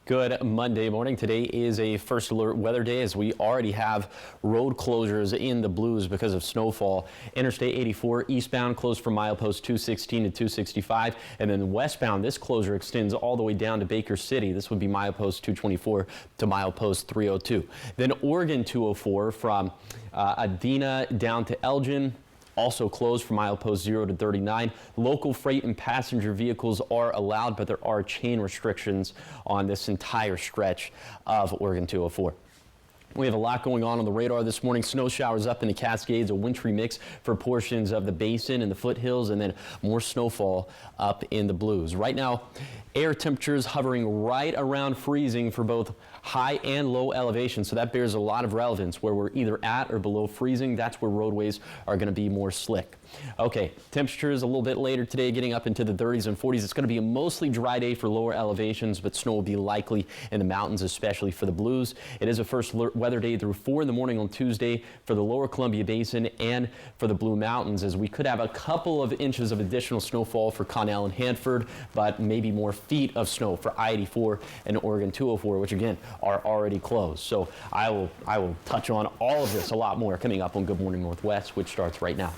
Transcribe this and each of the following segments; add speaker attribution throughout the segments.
Speaker 1: Good Monday morning. Today is a first alert weather day as we already have road closures in the blues because of snowfall. Interstate 84 eastbound closed from milepost 216 to 265, and then westbound this closure extends all the way down to Baker City. This would be milepost 224 to milepost 302. Then Oregon 204 from Adena down to Elgin, also closed from milepost 0 to 39. Local freight and passenger vehicles are allowed, but there are chain restrictions on this entire stretch of Oregon 204. We have a lot going on the radar this morning. Snow showers up in the Cascades, a wintry mix for portions of the basin and the foothills, and then more snowfall up in the blues. Right now, air temperatures hovering right around freezing for both high and low elevation, so that bears a lot of relevance. Where we're either at or below freezing, that's where roadways are going to be more slick. Okay, temperatures a little bit later today getting up into the 30s and 40s. It's going to be a mostly dry day for lower elevations, but snow will be likely in the mountains, especially for the blues. It is a first alert weather day through 4 in the morning on Tuesday for the lower Columbia Basin and for the Blue Mountains, as we could have a couple of inches of additional snowfall for Connell and Hanford, but maybe more feet of snow for I-84 and Oregon 204, which again are already closed. So I will touch on all of this a lot more coming up on Good Morning Northwest, which starts right now.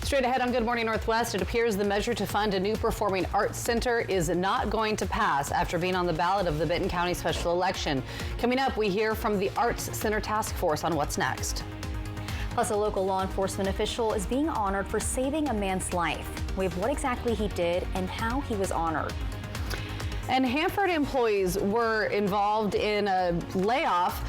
Speaker 2: Straight ahead on Good Morning Northwest, it appears the measure to fund a new performing arts center is not going to pass after being on the ballot of the Benton County special election. Coming up, we hear from the Arts Center Task Force on what's next.
Speaker 3: Plus, a local law enforcement official is being honored for saving a man's life. We have what exactly he did and how he was honored.
Speaker 2: And Hanford employees were involved in a layoff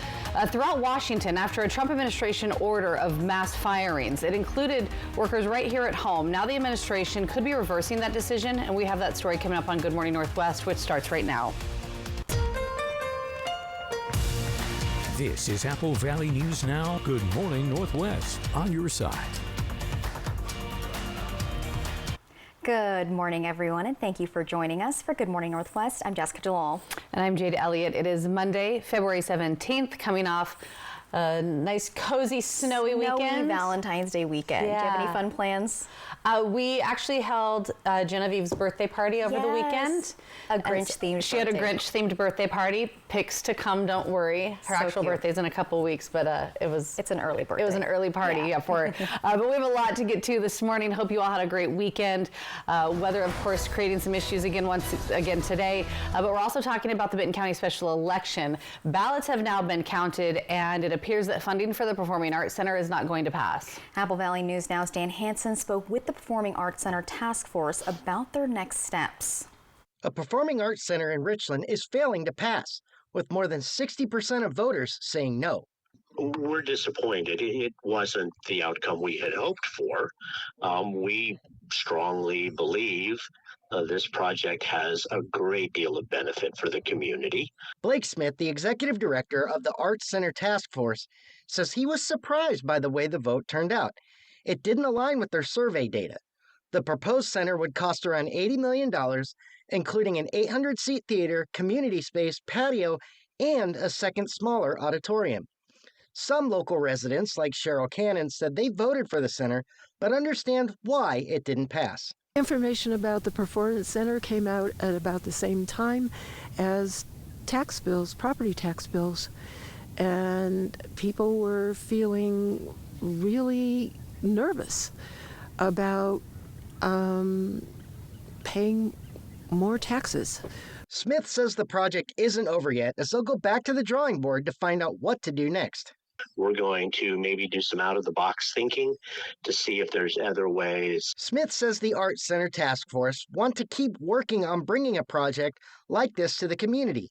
Speaker 2: throughout Washington after a Trump administration order of mass firings. It included workers right here at home. Now the administration could be reversing that decision, and we have that story coming up on Good Morning Northwest, which starts right now.
Speaker 4: This is Apple Valley News Now. Good Morning Northwest, on your side.
Speaker 3: Good morning, everyone, and thank you for joining us for Good Morning Northwest. I'm Jessica Jalal.
Speaker 2: And I'm Jade Elliott. It is Monday, February 17th, coming off a nice, cozy, snowy weekend.
Speaker 3: Valentine's Day weekend.
Speaker 2: Yeah.
Speaker 3: Do you have any fun plans?
Speaker 2: We actually held Genevieve's birthday party over the weekend.
Speaker 3: A Grinch-themed
Speaker 2: She had a Grinch-themed birthday party. Pics to come, don't worry. Her actual birthday's in a couple weeks, but it's
Speaker 3: an early birthday.
Speaker 2: It was an early party for her. But we have a lot to get to this morning. Hope you all had a great weekend. Weather, of course, creating some issues once again today. But we're also talking about the Benton County special election. Ballots have now been counted, and it appears that funding for the Performing Arts Center is not going to pass.
Speaker 3: Apple Valley News Now's Dan Hansen spoke with the Performing Arts Center Task Force about their next steps.
Speaker 5: A performing arts center in Richland is failing to pass, with more than 60% of voters saying no.
Speaker 6: We're disappointed. It wasn't the outcome we had hoped for. We strongly believe this project has a great deal of benefit for the community.
Speaker 5: Blake Smith, the executive director of the Arts Center Task Force, says he was surprised by the way the vote turned out. It didn't align with their survey data. The proposed center would cost around $80 million, including an 800-seat theater, community space, patio, and a second smaller auditorium. Some local residents, like Cheryl Cannon, said they voted for the center, but understand why it didn't pass.
Speaker 7: Information about the Performance Center came out at about the same time as tax bills, property tax bills, and people were feeling really nervous about paying more taxes.
Speaker 5: Smith says the project isn't over yet, as they'll go back to the drawing board to find out what to do next.
Speaker 6: We're going to maybe do some out-of-the-box thinking to see if there's other ways.
Speaker 5: Smith says the Arts Center Task Force want to keep working on bringing a project like this to the community.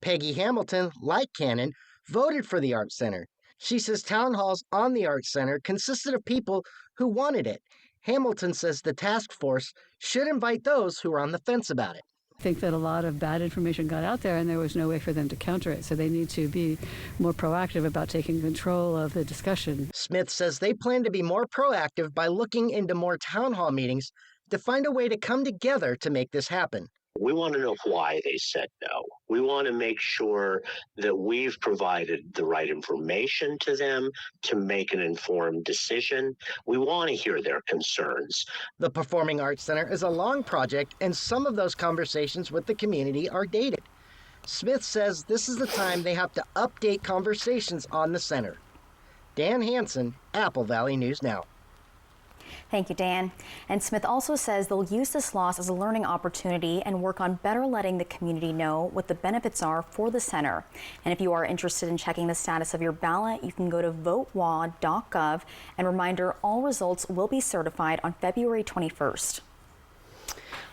Speaker 5: Peggy Hamilton, like Cannon, voted for the Arts Center. She says town halls on the Arts Center consisted of people who wanted it. Hamilton says the task force should invite those who are on the fence about it.
Speaker 8: I think that a lot of bad information got out there and there was no way for them to counter it. So they need to be more proactive about taking control of the discussion.
Speaker 5: Smith says they plan to be more proactive by looking into more town hall meetings to find a way to come together to make this happen.
Speaker 6: We want to know why they said no. We want to make sure that we've provided the right information to them to make an informed decision. We want to hear their concerns.
Speaker 5: The Performing Arts Center is a long project, and some of those conversations with the community are dated. Smith says this is the time they have to update conversations on the center. Dan Hansen, Apple Valley News Now.
Speaker 3: Thank you, Dan. And Smith also says they'll use this loss as a learning opportunity and work on better letting the community know what the benefits are for the center. And if you are interested in checking the status of your ballot, you can go to votewa.gov. And reminder, all results will be certified on February 21st.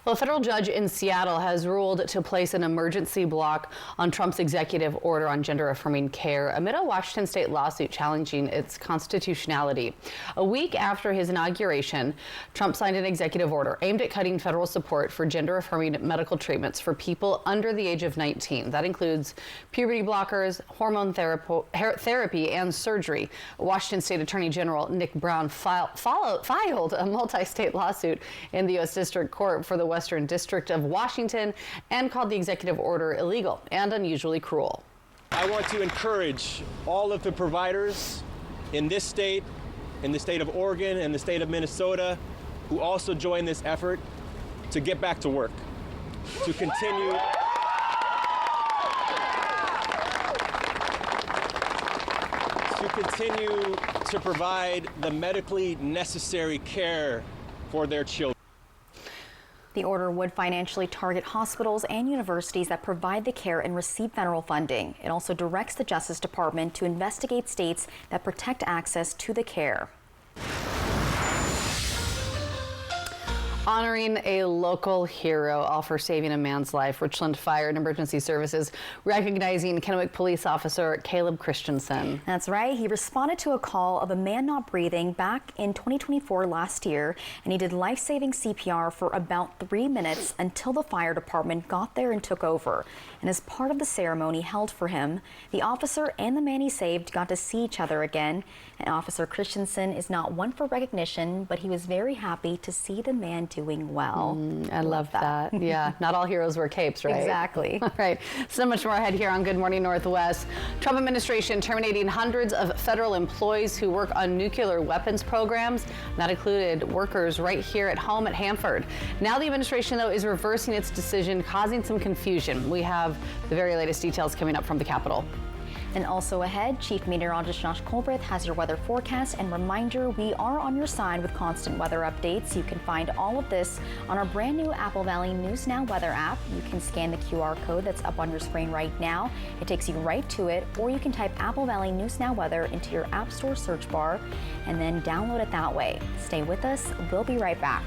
Speaker 2: Well, a federal judge in Seattle has ruled to place an emergency block on Trump's executive order on gender-affirming care amid a Washington state lawsuit challenging its constitutionality. A week after his inauguration, Trump signed an executive order aimed at cutting federal support for gender-affirming medical treatments for people under the age of 19. That includes puberty blockers, hormone therapy, and surgery. Washington State Attorney General Nick Brown filed a multi-state lawsuit in the U.S. District Court for the Western District of Washington and called the executive order illegal and unusually cruel.
Speaker 9: I want to encourage all of the providers in this state, in the state of Oregon and the state of Minnesota, who also join this effort, to get back to work, to continue to provide the medically necessary care for their children.
Speaker 3: The order would financially target hospitals and universities that provide the care and receive federal funding. It also directs the Justice Department to investigate states that protect access to the care.
Speaker 2: Honoring a local hero, all for saving a man's life. Richland Fire and Emergency Services recognizing Kennewick Police Officer Caleb Christensen.
Speaker 3: That's right. He responded to a call of a man not breathing back in 2024 last year, and he did life-saving CPR for about 3 minutes until the fire department got there and took over. And as part of the ceremony held for him, the officer and the man he saved got to see each other again. And Officer Christensen is not one for recognition, but he was very happy to see the man doing well.
Speaker 2: I love that. Yeah, not all heroes wear capes, right?
Speaker 3: Exactly.
Speaker 2: All right, so much more ahead here on Good Morning Northwest. Trump administration terminating hundreds of federal employees who work on nuclear weapons programs. That included workers right here at home at Hanford. Now the administration, though, is reversing its decision, causing some confusion. We have the very latest details coming up from the Capitol.
Speaker 3: And also ahead, Chief Meteorologist Josh Colbreth has your weather forecast. And reminder, we are on your side with constant weather updates. You can find all of this on our brand new Apple Valley News Now weather app. You can scan the QR code that's up on your screen right now. It takes you right to it, or you can type Apple Valley News Now weather into your App Store search bar and then download it that way. Stay with us. We'll be right back.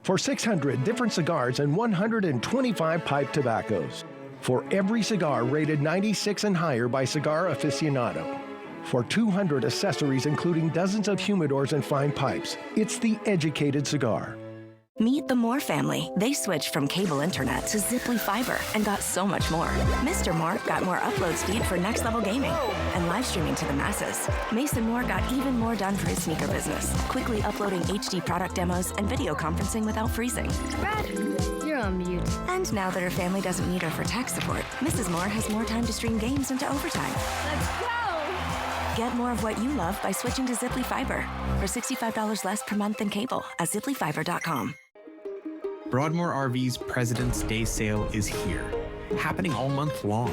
Speaker 10: For 600 different cigars and 125 pipe tobaccos. For every cigar rated 96 and higher by Cigar Aficionado. For 200 accessories including dozens of humidors and fine pipes. It's the educated cigar.
Speaker 11: Meet the Moore family. They switched from cable internet to Ziply Fiber and got so much more. Mr. Moore got more upload speed for next level gaming and live streaming to the masses. Mason Moore got even more done for his sneaker business, quickly uploading HD product demos and video conferencing without freezing.
Speaker 12: Brad, you're on mute.
Speaker 11: And now that her family doesn't need her for tech support, Mrs. Moore has more time to stream games into overtime.
Speaker 12: Let's go!
Speaker 11: Get more of what you love by switching to Ziply Fiber for $65 less per month than cable at ziplyfiber.com.
Speaker 13: Broadmoor RV's President's Day sale is here, happening all month long.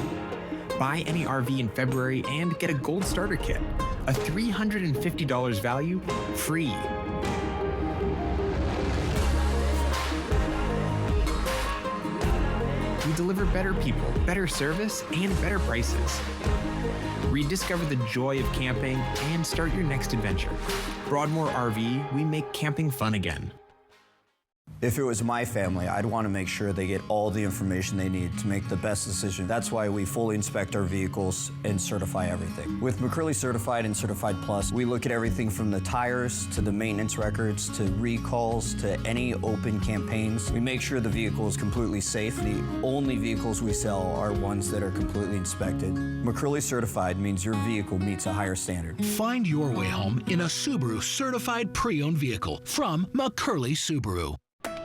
Speaker 13: Buy any RV in February and get a gold starter kit, a $350 value, free. We deliver better people, better service, and better prices. Rediscover the joy of camping and start your next adventure. Broadmoor RV, we make camping fun again.
Speaker 14: If it was my family, I'd want to make sure they get all the information they need to make the best decision. That's why we fully inspect our vehicles and certify everything. With McCurley Certified and Certified Plus, we look at everything from the tires to the maintenance records to recalls to any open campaigns. We make sure the vehicle is completely safe. The only vehicles we sell are ones that are completely inspected. McCurley Certified means your vehicle meets a higher standard.
Speaker 15: Find your way home in a Subaru Certified Pre-Owned vehicle from McCurley Subaru.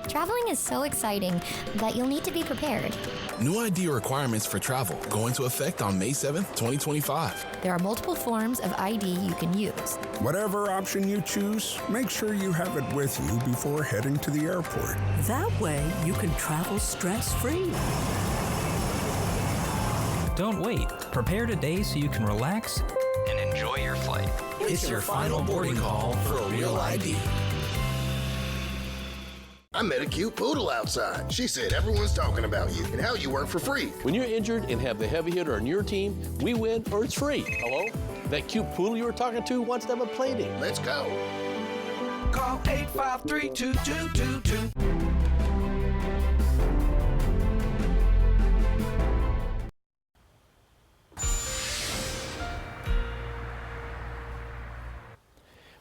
Speaker 16: Traveling is so exciting, but you'll need to be prepared. New ID requirements for travel go into effect on May 7th, 2025.
Speaker 17: There are multiple forms of ID you can use.
Speaker 18: Whatever option you choose, make sure you have it with you before heading to the airport.
Speaker 19: That way, you can travel stress-free.
Speaker 20: Don't wait. Prepare today so you can relax and enjoy your flight.
Speaker 16: It's your final boarding call for a real ID.
Speaker 21: I met a cute poodle outside. She said everyone's talking about you and how you work for free.
Speaker 22: When you're injured and have the heavy hitter on your team, we win or it's free. Hello? That cute poodle you were talking to wants to have a play date.
Speaker 21: Let's go.
Speaker 23: Call 853-2222.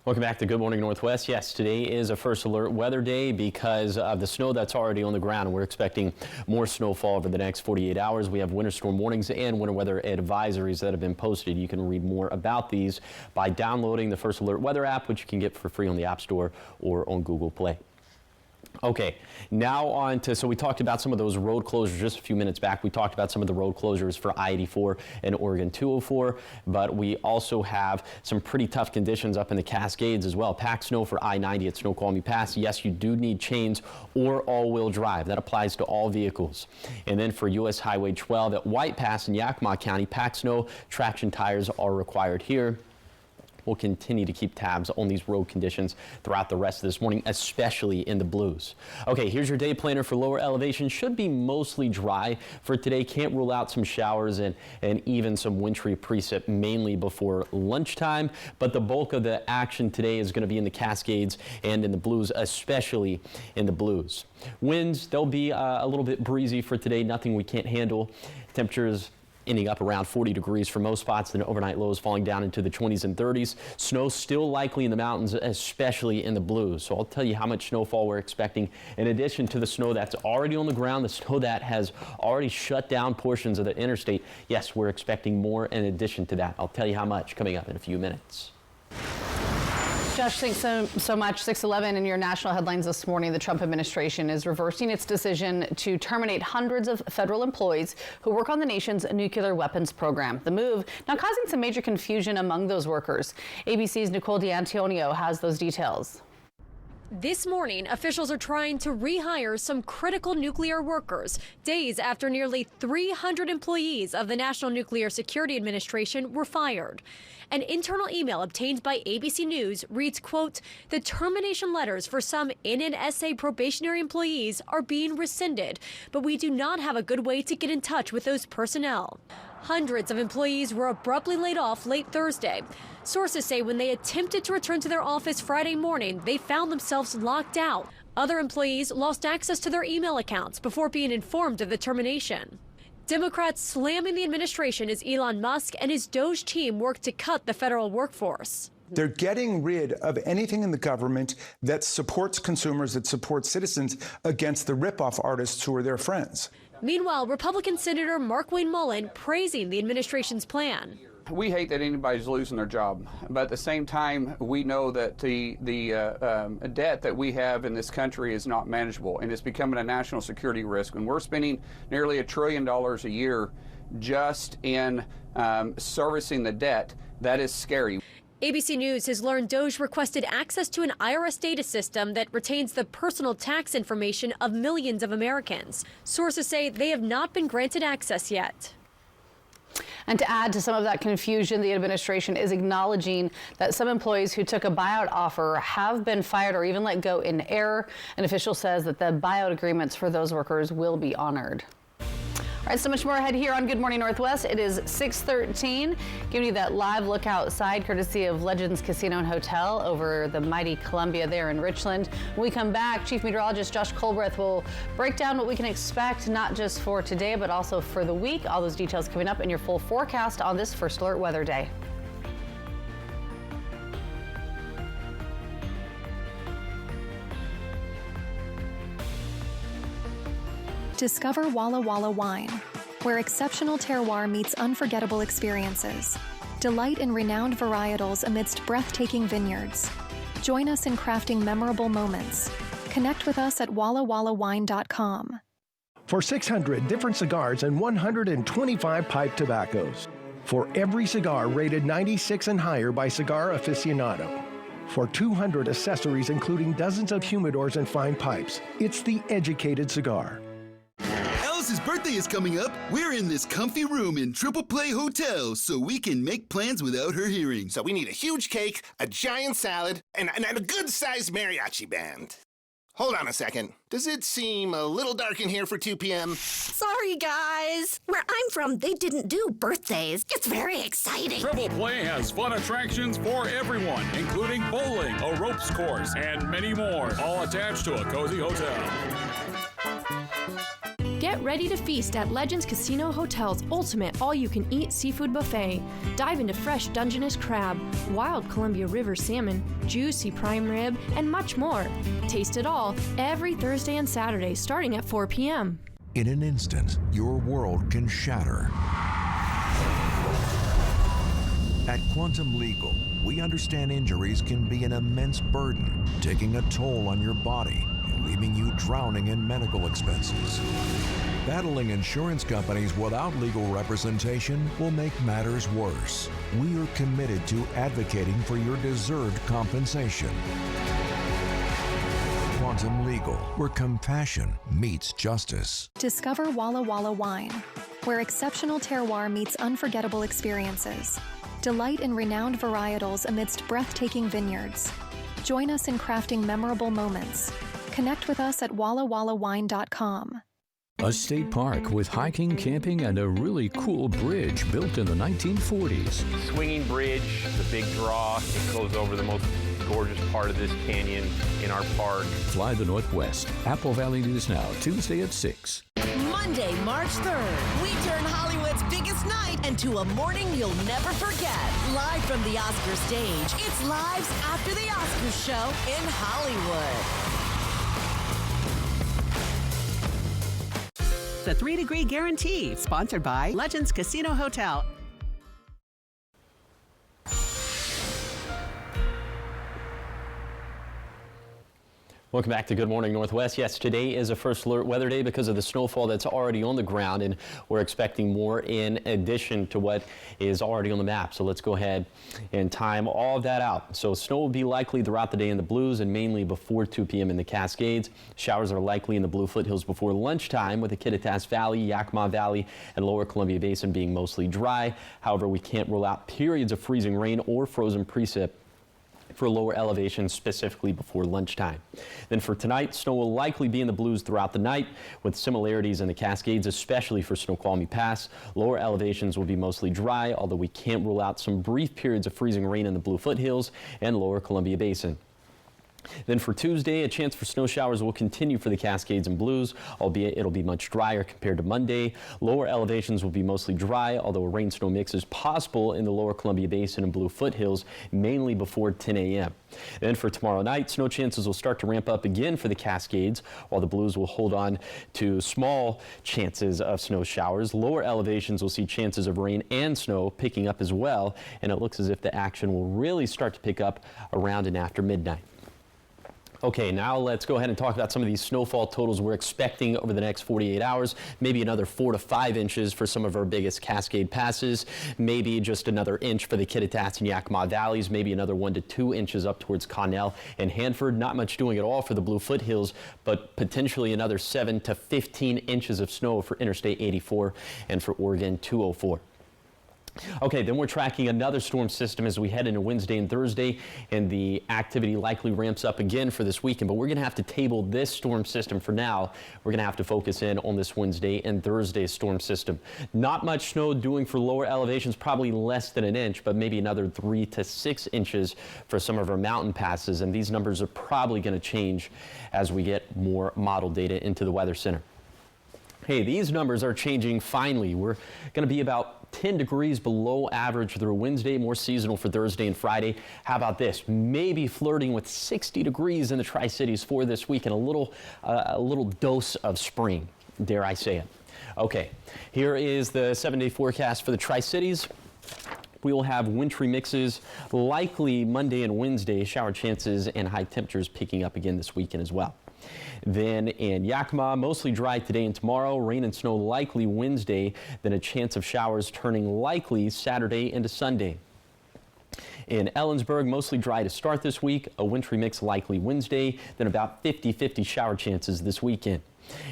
Speaker 1: Welcome back to Good Morning Northwest. Yes, today is a first alert weather day because of the snow that's already on the ground. We're expecting more snowfall over the next 48 hours. We have winter storm warnings and winter weather advisories that have been posted. You can read more about these by downloading the First Alert Weather app, which you can get for free on the App Store or on Google Play. Okay, now on to, so we talked about some of those road closures just a few minutes back. We talked about some of the road closures for I-84 and Oregon 204, but we also have some pretty tough conditions up in the Cascades as well. Packed snow for I-90 at Snoqualmie Pass. Yes, you do need chains or all-wheel drive. That applies to all vehicles. And then for US Highway 12 at White Pass in Yakima County, packed snow, traction tires are required here. We'll continue to keep tabs on these road conditions throughout the rest of this morning, especially in the blues. Okay, here's your day planner for lower elevation. Should be mostly dry for today. Can't rule out some showers and even some wintry precip mainly before lunchtime. But the bulk of the action today is going to be in the Cascades and in the blues, especially in the blues. Winds, they'll be a little bit breezy for today. Nothing we can't handle. Temperatures ending up around 40 degrees for most spots, then overnight lows falling down into the 20s and 30s. Snow still likely in the mountains, especially in the blues. So I'll tell you how much snowfall we're expecting in addition to the snow that's already on the ground, the snow that has already shut down portions of the interstate. Yes, we're expecting more in addition to that. I'll tell you how much coming up in a few minutes.
Speaker 2: Josh, thanks so much. 6:11 in your national headlines this morning. The Trump administration is reversing its decision to terminate hundreds of federal employees who work on the nation's nuclear weapons program. The move now causing some major confusion among those workers. ABC's Nicole D'Antonio has those details.
Speaker 24: This morning, officials are trying to rehire some critical nuclear workers, days after nearly 300 employees of the National Nuclear Security Administration were fired. An internal email obtained by ABC News reads, quote, "The termination letters for some NNSA probationary employees are being rescinded, but we do not have a good way to get in touch with those personnel." Hundreds of employees were abruptly laid off late Thursday. Sources say when they attempted to return to their office Friday morning, they found themselves locked out. Other employees lost access to their email accounts before being informed of the termination. Democrats slamming the administration as Elon Musk and his Doge team work to cut the federal workforce.
Speaker 25: They're getting rid of anything in the government that supports consumers, that supports citizens against the ripoff artists who are their friends.
Speaker 24: Meanwhile, Republican Senator Markwayne Mullin praising the administration's plan.
Speaker 26: We hate that anybody's losing their job, but at the same time, we know that the debt that we have in this country is not manageable, and it's becoming a national security risk. And we're spending nearly $1 trillion a year just in servicing the debt. That is scary.
Speaker 24: ABC News has learned Doge requested access to an IRS data system that retains the personal tax information of millions of Americans. Sources say they have not been granted access yet.
Speaker 2: And to add to some of that confusion, the administration is acknowledging that some employees who took a buyout offer have been fired or even let go in error. An official says that the buyout agreements for those workers will be honored. All right, so much more ahead here on Good Morning Northwest. It is 6:13, giving you that live look outside courtesy of Legends Casino and Hotel over the mighty Columbia there in Richland. When we come back, Chief Meteorologist Josh Colbreth will break down what we can expect, not just for today, but also for the week. All those details coming up in your full forecast on this First Alert Weather Day.
Speaker 27: Discover Walla Walla Wine, where exceptional terroir meets unforgettable experiences. Delight in renowned varietals amidst breathtaking vineyards. Join us in crafting memorable moments. Connect with us at wallawallawine.com.
Speaker 10: For 600 different cigars and 125 pipe tobaccos. For every cigar rated 96 and higher by Cigar Aficionado. For 200 accessories including dozens of humidors and fine pipes. It's the educated cigar.
Speaker 3: Alice's birthday is coming up. We're in this comfy room in Triple Play Hotel so we can make plans without her hearing.
Speaker 21: So we need a huge cake, a giant salad, and a good-sized mariachi band. Hold on a second. Does it seem a little dark in here for 2 p.m.?
Speaker 4: Sorry, guys. Where I'm from, they didn't do birthdays. It's very exciting.
Speaker 5: Triple Play has fun attractions for everyone, including bowling, a ropes course, and many more, all attached to a cozy hotel.
Speaker 24: Get ready to feast at Legends Casino Hotel's ultimate all-you-can-eat seafood buffet. Dive into fresh Dungeness crab, wild Columbia River salmon, juicy prime rib, and much more. Taste it all every Thursday and Saturday starting at 4 p.m.
Speaker 6: In an instant, your world can shatter. At Quantum Legal, we understand injuries can be an immense burden, taking a toll on your body and leaving you drowning in medical expenses. Battling insurance companies without legal representation will make matters worse. We are committed to advocating for your deserved compensation. Quantum Legal, where compassion meets justice.
Speaker 27: Discover Walla Walla Wine, where exceptional terroir meets unforgettable experiences. Delight in renowned varietals amidst breathtaking vineyards. Join us in crafting memorable moments. Connect with us at wallawallawine.com.
Speaker 7: A state park with hiking, camping, and a really cool bridge built in the 1940s.
Speaker 1: Swinging bridge, the big draw. It goes over the most gorgeous part of this canyon in our park.
Speaker 7: Fly the Northwest. Apple Valley News Now, Tuesday at 6.
Speaker 8: Monday, March 3rd, we turn Hollywood's biggest night into a morning you'll never forget. Live from the Oscar stage, it's Lives After the Oscars show in Hollywood.
Speaker 9: The 3-Degree Guarantee, sponsored by Legends Casino Hotel.
Speaker 1: Welcome back to Good Morning Northwest. Yes, today is a first alert weather day because of the snowfall that's already on the ground, and we're expecting more in addition to what is already on the map. So let's go ahead and time all of that out. So snow will be likely throughout the day in the Blues and mainly before 2 p.m. in the Cascades. Showers are likely in the Blue Foothills before lunchtime, with the Kittitas Valley, Yakima Valley, and Lower Columbia Basin being mostly dry. However, we can't rule out periods of freezing rain or frozen precip for lower elevations, specifically before lunchtime. Then for tonight, snow will likely be in the Blues throughout the night, with similarities in the Cascades, especially for Snoqualmie Pass. Lower elevations will be mostly dry, although we can't rule out some brief periods of freezing rain in the Blue Foothills and Lower Columbia Basin. Then for Tuesday, a chance for snow showers will continue for the Cascades and Blues, albeit it'll be much drier compared to Monday. Lower elevations will be mostly dry, although a rain-snow mix is possible in the Lower Columbia Basin and Blue Foothills, mainly before 10 a.m. Then for tomorrow night, snow chances will start to ramp up again for the Cascades, while the Blues will hold on to small chances of snow showers. Lower elevations will see chances of rain and snow picking up as well, and it looks as if the action will really start to pick up around and after midnight. Okay, now let's go ahead and talk about some of these snowfall totals we're expecting over the next 48 hours. Maybe another 4 to 5 inches for some of our biggest Cascade passes. Maybe just another inch for the Kittitas and Yakima Valleys. Maybe another 1 to 2 inches up towards Connell and Hanford. Not much doing at all for the Blue Foothills, but potentially another 7 to 15 inches of snow for Interstate 84 and for Oregon 204. Okay, then we're tracking another storm system as we head into Wednesday and Thursday, and the activity likely ramps up again for this weekend, but we're going to have to table this storm system for now. We're going to have to focus in on this Wednesday and Thursday storm system. Not much snow doing for lower elevations, probably less than an inch, but maybe another 3 to 6 inches for some of our mountain passes, and these numbers are probably going to change as we get more model data into the Weather Center. Hey, these numbers are changing finally. We're going to be about 10 degrees below average through Wednesday, more seasonal for Thursday and Friday. How about this? Maybe flirting with 60 degrees in the Tri-Cities for this week, and a little dose of spring, dare I say it. Okay, here is the 7-day forecast for the Tri-Cities. We will have wintry mixes likely Monday and Wednesday, shower chances and high temperatures picking up again this weekend as well. Then in Yakima, mostly dry today and tomorrow. Rain and snow likely Wednesday, then a chance of showers turning likely Saturday into Sunday. In Ellensburg, mostly dry to start this week. A wintry mix likely Wednesday, then about 50-50 shower chances this weekend.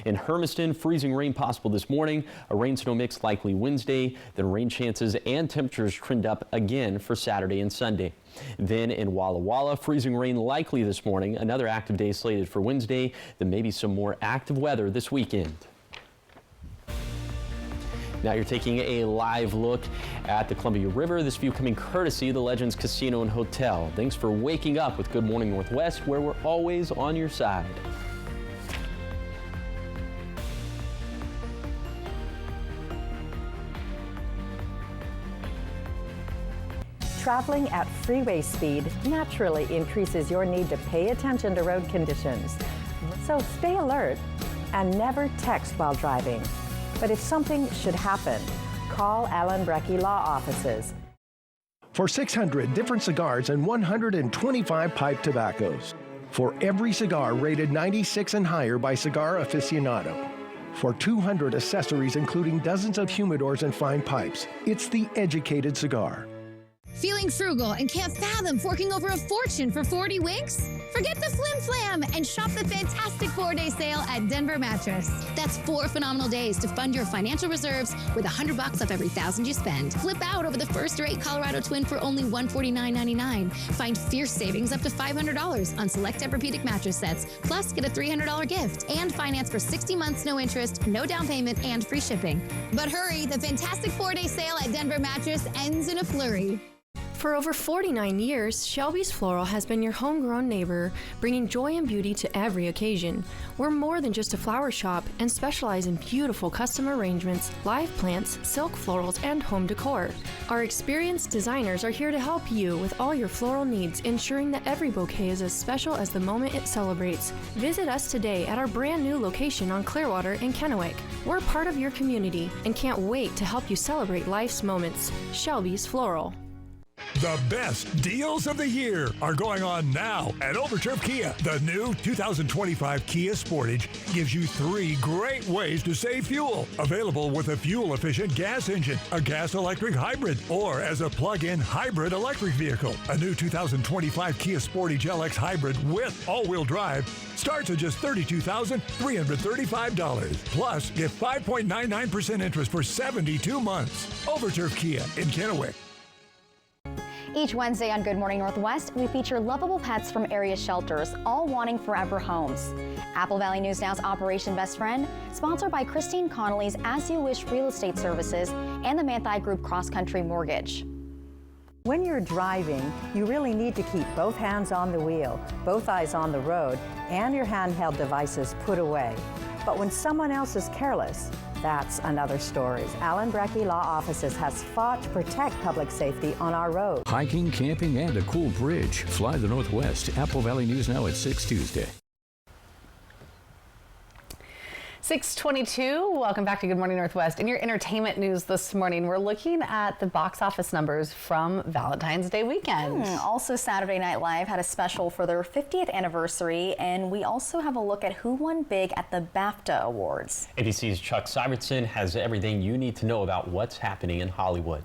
Speaker 1: In Hermiston, freezing rain possible this morning. A rain-snow mix likely Wednesday, then rain chances and temperatures trend up again for Saturday and Sunday. Then in Walla Walla, freezing rain likely this morning. Another active day slated for Wednesday, then maybe some more active weather this weekend. Now you're taking a live look at the Columbia River. This view coming courtesy of the Legends Casino and Hotel. Thanks for waking up with Good Morning Northwest, where we're always on your side.
Speaker 11: Traveling at freeway speed naturally increases your need to pay attention to road conditions. So stay alert and never text while driving. But if something should happen, call Alan Brecky Law Offices.
Speaker 10: For 600 different cigars and 125 pipe tobaccos. For every cigar rated 96 and higher by Cigar Aficionado. For 200 accessories including dozens of humidors and fine pipes. It's the educated cigar.
Speaker 12: Feeling frugal and can't fathom forking over a fortune for 40 winks? Forget the flim flam and shop the fantastic 4-day sale at Denver Mattress. That's 4 phenomenal days to fund your financial reserves with $100 off every $1,000 you spend. Flip out over the first-rate Colorado Twin for only $149.99. Find fierce savings up to $500 on select Tempur-Pedic mattress sets. Plus, get a $300 gift and finance for 60 months, no interest, no down payment, and free shipping. But hurry, the fantastic 4-day sale at Denver Mattress ends in a flurry.
Speaker 13: For over 49 years, Shelby's Floral has been your homegrown neighbor, bringing joy and beauty to every occasion. We're more than just a flower shop and specialize in beautiful custom arrangements, live plants, silk florals, and home decor. Our experienced designers are here to help you with all your floral needs, ensuring that every bouquet is as special as the moment it celebrates. Visit us today at our brand new location on Clearwater in Kennewick. We're part of your community and can't wait to help you celebrate life's moments. Shelby's Floral.
Speaker 14: The best deals of the year are going on now at Overturf Kia. The new 2025 Kia Sportage gives you 3 great ways to save fuel. Available with a fuel-efficient gas engine, a gas-electric hybrid, or as a plug-in hybrid electric vehicle. A new 2025 Kia Sportage LX Hybrid with all-wheel drive starts at just $32,335. Plus, get 5.99% interest for 72 months. Overturf Kia in Kennewick.
Speaker 15: Each Wednesday on Good Morning Northwest, we feature lovable pets from area shelters, all wanting forever homes. Apple Valley News Now's Operation Best Friend, sponsored by Christine Connolly's As You Wish Real Estate Services and the Manthei Group Cross Country Mortgage.
Speaker 11: When you're driving, you really need to keep both hands on the wheel, both eyes on the road, and your handheld devices put away. But when someone else is careless, that's another story. Alan Brecky Law Offices has fought to protect public safety on our roads.
Speaker 7: Hiking, camping, and a cool bridge. Fly the Northwest. Apple Valley News Now at 6 Tuesday.
Speaker 2: 6:22. Welcome back to Good Morning Northwest. In your entertainment news this morning, we're looking at the box office numbers from Valentine's Day weekend.
Speaker 17: Also, Saturday Night Live had a special for their 50th anniversary, and we also have a look at who won big at the BAFTA Awards.
Speaker 1: ABC's Chuck Syvertson has everything you need to know about what's happening in Hollywood.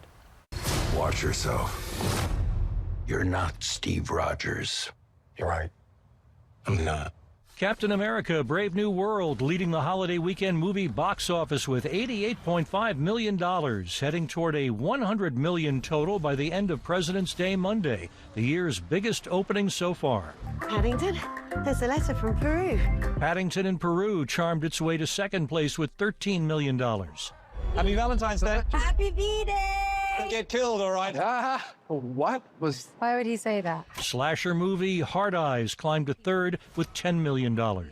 Speaker 18: Watch yourself. You're not Steve Rogers. You're right. I'm not.
Speaker 28: Captain America: Brave New World leading the holiday weekend movie box office with $88.5 million, heading toward a $100 million total by the end of President's Day Monday, the year's biggest opening so far.
Speaker 29: Paddington, there's a letter from Peru.
Speaker 28: Paddington in Peru charmed its way to second place with $13 million.
Speaker 30: Happy Valentine's Day.
Speaker 29: Happy V-Day!
Speaker 30: Get killed, all right. What was...
Speaker 29: Why would he say that?
Speaker 28: Slasher movie Hard Eyes climbed to third with $10 million. The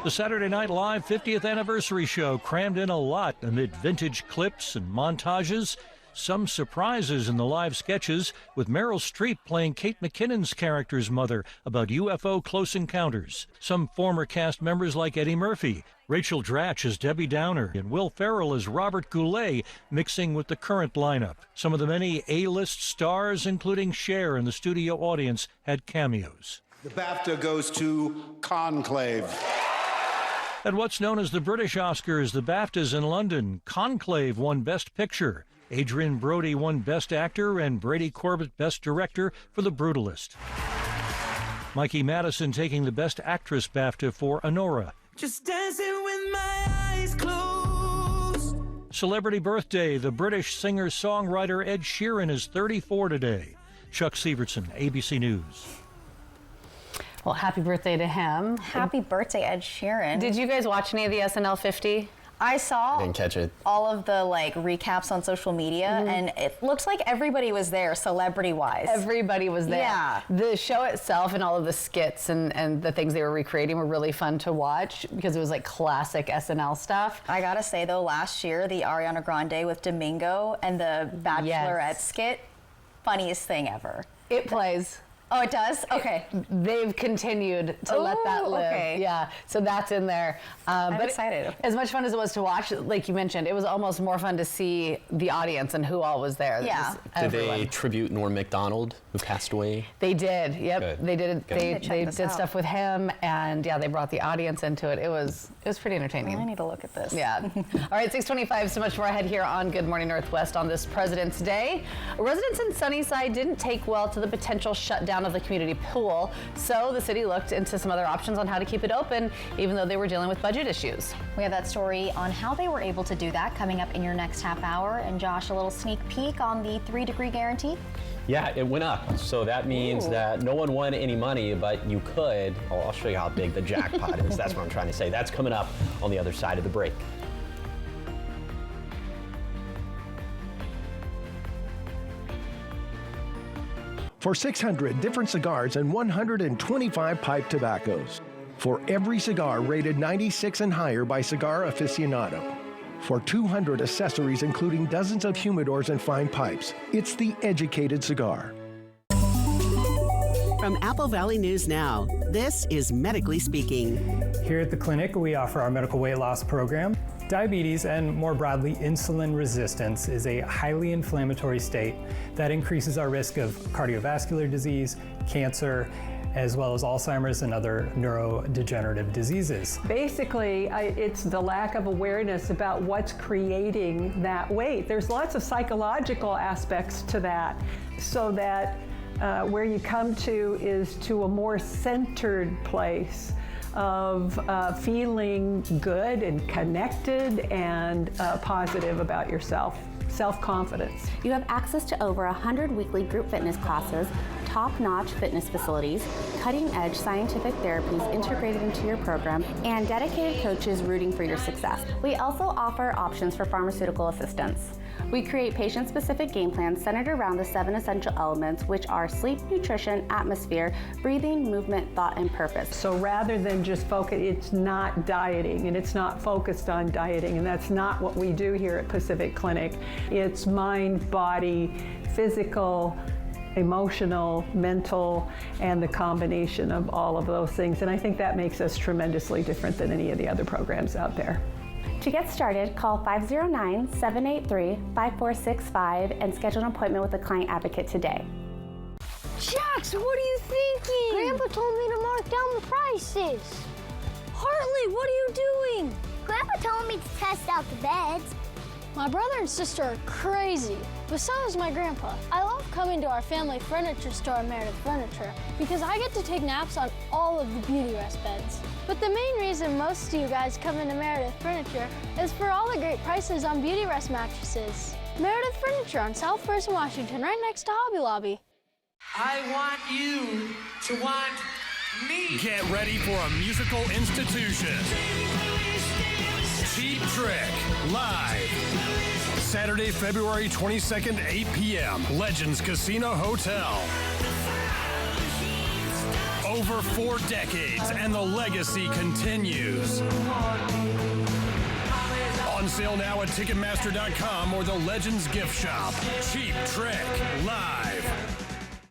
Speaker 28: Saturday Night Live 50th anniversary show crammed in a lot amid vintage clips and montages. Some surprises in the live sketches, with Meryl Streep playing Kate McKinnon's character's mother about UFO close encounters. Some former cast members like Eddie Murphy, Rachel Dratch as Debbie Downer, and Will Ferrell as Robert Goulet mixing with the current lineup. Some of the many A-list stars, including Cher and the studio audience, had cameos.
Speaker 3: The BAFTA goes to Conclave.
Speaker 28: At what's known as the British Oscars, the BAFTAs in London, Conclave won Best Picture. Adrian Brody won Best Actor and Brady Corbett Best Director for The Brutalist. Mikey Madison taking the Best Actress BAFTA for Honora.
Speaker 4: Just dancing with my eyes closed.
Speaker 28: Celebrity birthday, the British singer-songwriter Ed Sheeran is 34 today. Chuck Sievertson, ABC News.
Speaker 2: Well, happy birthday to him.
Speaker 17: Happy birthday, Ed Sheeran.
Speaker 2: Did you guys watch any of the SNL 50?
Speaker 17: I saw
Speaker 1: Didn't catch it.
Speaker 17: all of the recaps on social media, and it looks like everybody was there, celebrity-wise.
Speaker 2: Everybody was there.
Speaker 17: Yeah.
Speaker 2: The show itself and all of the skits and the things they were recreating were really fun to watch because it was like classic SNL stuff.
Speaker 17: I gotta say though, last year, the Ariana Grande with Domingo and the Bachelorette skit, funniest thing ever.
Speaker 2: It plays.
Speaker 17: Oh, it does? Okay.
Speaker 2: They've continued to let that live.
Speaker 17: Okay.
Speaker 2: Yeah, so that's in there.
Speaker 17: I'm
Speaker 2: but
Speaker 17: excited.
Speaker 2: As much fun as it was to watch, like you mentioned, it was almost more fun to see the audience and who all was there.
Speaker 17: Yeah.
Speaker 1: Did they tribute Norm Macdonald, who passed away?
Speaker 2: They did. Yep.
Speaker 1: Good.
Speaker 2: They did.
Speaker 1: Good.
Speaker 2: They did stuff with him, and yeah, they brought the audience into it. It was pretty entertaining.
Speaker 17: I need to look at this.
Speaker 2: Yeah. All right, 6:25. So much more ahead here on Good Morning Northwest on this President's Day. Residents in Sunnyside didn't take well to the potential shutdown of the community pool, so the city looked into some other options on how to keep it open, even though they were dealing with budget issues.
Speaker 15: We have that story on how they were able to do that coming up in your next half hour. And Josh, a little sneak peek on the 3-degree guarantee.
Speaker 1: Yeah, it went up. So that means that no one won any money, but you could. Oh, I'll show you how big the jackpot is. That's what I'm trying to say. That's coming up on the other side of the break.
Speaker 10: For 600 different cigars and 125 pipe tobaccos. For every cigar rated 96 and higher by Cigar Aficionado. For 200 accessories including dozens of humidors and fine pipes. It's the educated cigar.
Speaker 9: From Apple Valley News Now, this is Medically Speaking.
Speaker 16: Here at the clinic, we offer our medical weight loss program. Diabetes, and more broadly, insulin resistance, is a highly inflammatory state that increases our risk of cardiovascular disease, cancer, as well as Alzheimer's and other neurodegenerative diseases.
Speaker 19: Basically, it's the lack of awareness about what's creating that weight. There's lots of psychological aspects to that, so that where you come to is to a more centered place of feeling good and connected and positive about yourself. Self-confidence.
Speaker 20: You have access to over 100 weekly group fitness classes, top-notch fitness facilities, cutting-edge scientific therapies integrated into your program, and dedicated coaches rooting for your success. We also offer options for pharmaceutical assistance. We create patient-specific game plans centered around the 7 essential elements, which are sleep, nutrition, atmosphere, breathing, movement, thought, and purpose.
Speaker 19: So rather than just focus, it's not dieting, and it's not focused on dieting, and that's not what we do here at Pacific Clinic. It's mind, body, physical, emotional, mental, and the combination of all of those things. And I think that makes us tremendously different than any of the other programs out there.
Speaker 20: To get started, call 509-783-5465 and schedule an appointment with a client advocate today.
Speaker 21: Jax, what are you thinking? Grandpa told me to mark down the prices. Hartley, what are you doing? Grandpa told me to test out the beds. My brother and sister are crazy, but so is my grandpa. I love coming to our family furniture store at Meredith Furniture because I get to take naps on all of the Beauty Rest beds. But the main reason most of you guys come into Meredith Furniture is for all the great prices on Beauty Rest mattresses. Meredith Furniture on South First and Washington, right next to Hobby Lobby.
Speaker 4: I want you to want me.
Speaker 22: Get ready for a musical institution. Cheap Trick, live. Saturday, February 22nd, 8 p.m. Legends Casino Hotel. Over 4 decades, and the legacy continues. On sale now at Ticketmaster.com or the Legends gift shop. Cheap Trick, live.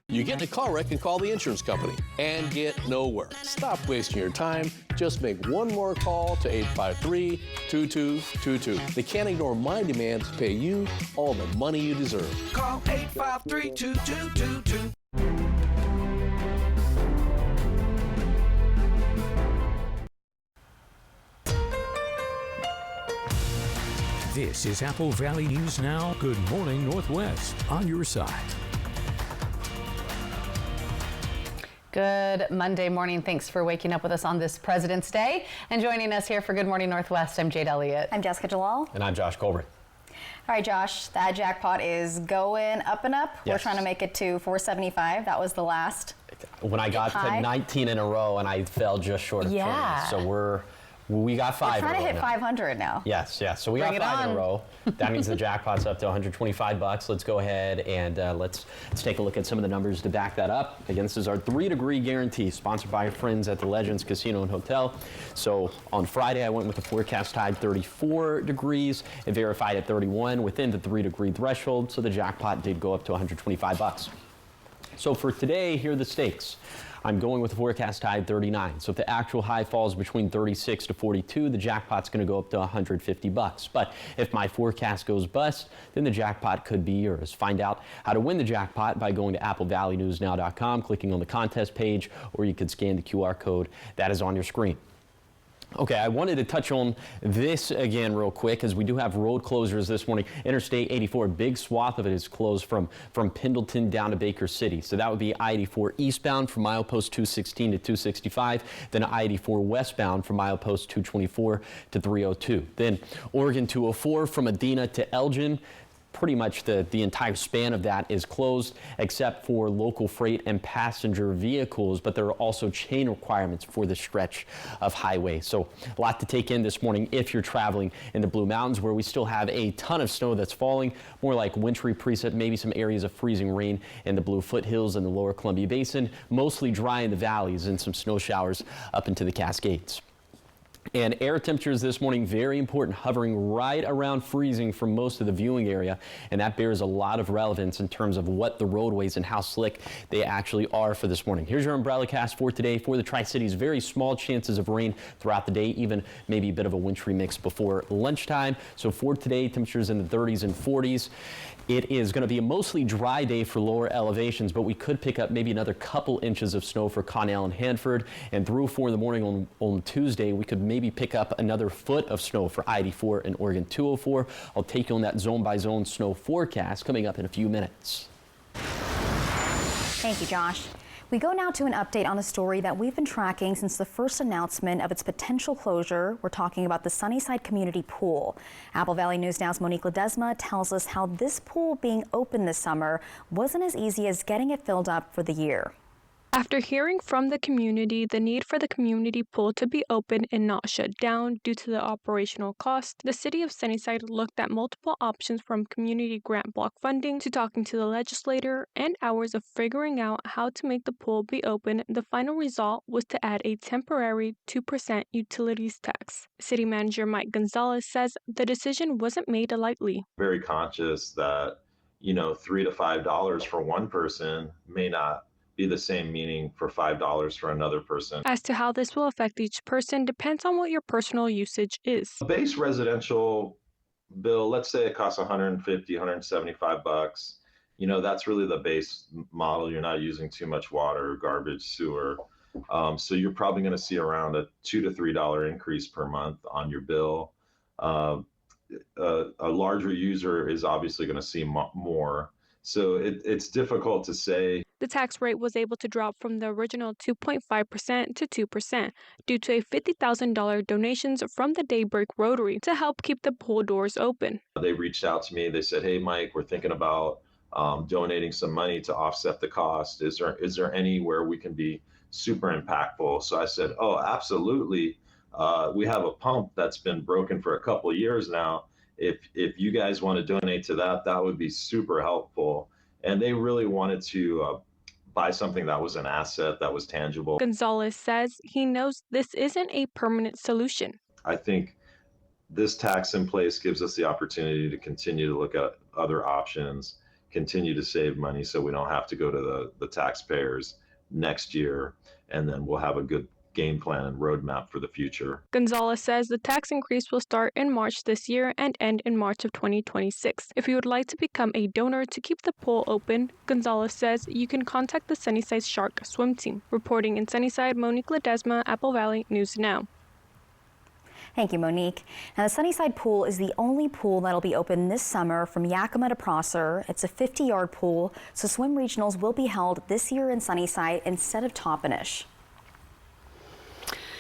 Speaker 23: You get in a car wreck and call the insurance company and get nowhere. Stop wasting your time. Just make one more call to 853-2222. They can't ignore my demand to pay you all the money you deserve.
Speaker 4: Call 853-2222.
Speaker 7: This is Apple Valley News Now. Good morning, Northwest. On your side.
Speaker 2: Good Monday morning. Thanks for waking up with us on this President's Day. And joining us here for Good Morning Northwest, I'm Jade Elliott.
Speaker 17: I'm Jessica Jalal.
Speaker 1: And I'm Josh Colbert.
Speaker 17: All right, Josh, that jackpot is going up and up.
Speaker 1: Yes.
Speaker 17: We're trying to make it to 475. That was the last.
Speaker 1: When I got to 19 in a row and I fell just short of 20. So we got 5
Speaker 17: We're
Speaker 1: in a
Speaker 17: trying to
Speaker 1: row
Speaker 17: hit
Speaker 1: now.
Speaker 17: 500 now.
Speaker 1: Yes. So we
Speaker 17: Bring
Speaker 1: got
Speaker 17: it
Speaker 1: 5 in
Speaker 17: on.
Speaker 1: a row. That means the jackpot's up to $125. Let's go ahead and let's take a look at some of the numbers to back that up. Again, this is our 3-degree guarantee, sponsored by our friends at the Legends Casino and Hotel. So on Friday, I went with the forecast high 34 degrees. It verified at 31 within the 3-degree threshold. So the jackpot did go up to $125. So for today, here are the stakes. I'm going with the forecast high 39. So if the actual high falls between 36 to 42, the jackpot's going to go up to $150. But if my forecast goes bust, then the jackpot could be yours. Find out how to win the jackpot by going to applevalleyNewsNow.com, clicking on the contest page, or you could scan the QR code that is on your screen. Okay, I wanted to touch on this again real quick as we do have road closures this morning. Interstate 84, a big swath of it is closed from Pendleton down to Baker City. So that would be I-84 eastbound from milepost 216 to 265, then I-84 westbound from milepost 224 to 302. Then Oregon 204 from Medina to Elgin. Pretty much the entire span of that is closed except for local freight and passenger vehicles, but there are also chain requirements for the stretch of highway. So a lot to take in this morning if you're traveling in the Blue Mountains, where we still have a ton of snow that's falling, more like wintry precip, maybe some areas of freezing rain in the Blue Foothills and the lower Columbia Basin, mostly dry in the valleys and some snow showers up into the Cascades. And air temperatures this morning, very important, hovering right around freezing for most of the viewing area. And that bears a lot of relevance in terms of what the roadways and how slick they actually are for this morning. Here's your umbrella cast for today for the Tri-Cities. Very small chances of rain throughout the day, even maybe a bit of a wintry mix before lunchtime. So for today, temperatures in the 30s and 40s. It is going to be a mostly dry day for lower elevations, but we could pick up maybe another couple inches of snow for Connell and Hanford. And through 4 in the morning on Tuesday, we could maybe pick up another foot of snow for I-84 and Oregon 204. I'll take you on that zone-by-zone snow forecast coming up in a few minutes.
Speaker 17: Thank you, Josh. We go now to an update on a story that we've been tracking since the first announcement of its potential closure. We're talking about the Sunnyside Community Pool. Apple Valley News Now's Monique Ledesma tells us how this pool being open this summer wasn't as easy as getting it filled up for the year.
Speaker 5: After hearing from the community the need for the community pool to be open and not shut down due to the operational cost, the city of Sunnyside looked at multiple options, from community grant block funding to talking to the legislator and hours of figuring out how to make the pool be open. The final result was to add a temporary 2% utilities tax. City Manager Mike Gonzalez says the decision wasn't made lightly.
Speaker 6: Very conscious that, $3 to $5 for one person may not be the same meaning for $5 for another person.
Speaker 5: As to how this will affect each person depends on what your personal usage is.
Speaker 6: A base residential bill, let's say it costs $150, $175. That's really the base model. You're not using too much water, garbage, sewer. So you're probably going to see around a $2 to $3 increase per month on your bill. A larger user is obviously going to see more. So it's difficult to say.
Speaker 5: The tax rate was able to drop from the original 2.5% to 2% due to a $50,000 donations from the Daybreak Rotary to help keep the pool doors open.
Speaker 6: They reached out to me. They said, "Hey, Mike, we're thinking about donating some money to offset the cost. Is there anywhere we can be super impactful?" So I said, "Oh, absolutely. We have a pump that's been broken for a couple of years now. If you guys want to donate to that, that would be super helpful." And they really wanted to buy something that was an asset, that was tangible.
Speaker 5: Gonzalez says he knows this isn't a permanent solution.
Speaker 6: I think this tax in place gives us the opportunity to continue to look at other options, continue to save money so we don't have to go to the taxpayers next year, and then we'll have a good game plan and roadmap for the future.
Speaker 5: Gonzalez says the tax increase will start in March this year and end in March of 2026. If you would like to become a donor to keep the pool open, Gonzalez says you can contact the Sunnyside Shark Swim Team. Reporting in Sunnyside, Monique Ledesma, Apple Valley News Now.
Speaker 17: Thank you, Monique. Now, the Sunnyside Pool is the only pool that'll be open this summer from Yakima to Prosser. It's a 50-yard pool, so swim regionals will be held this year in Sunnyside instead of Toppenish.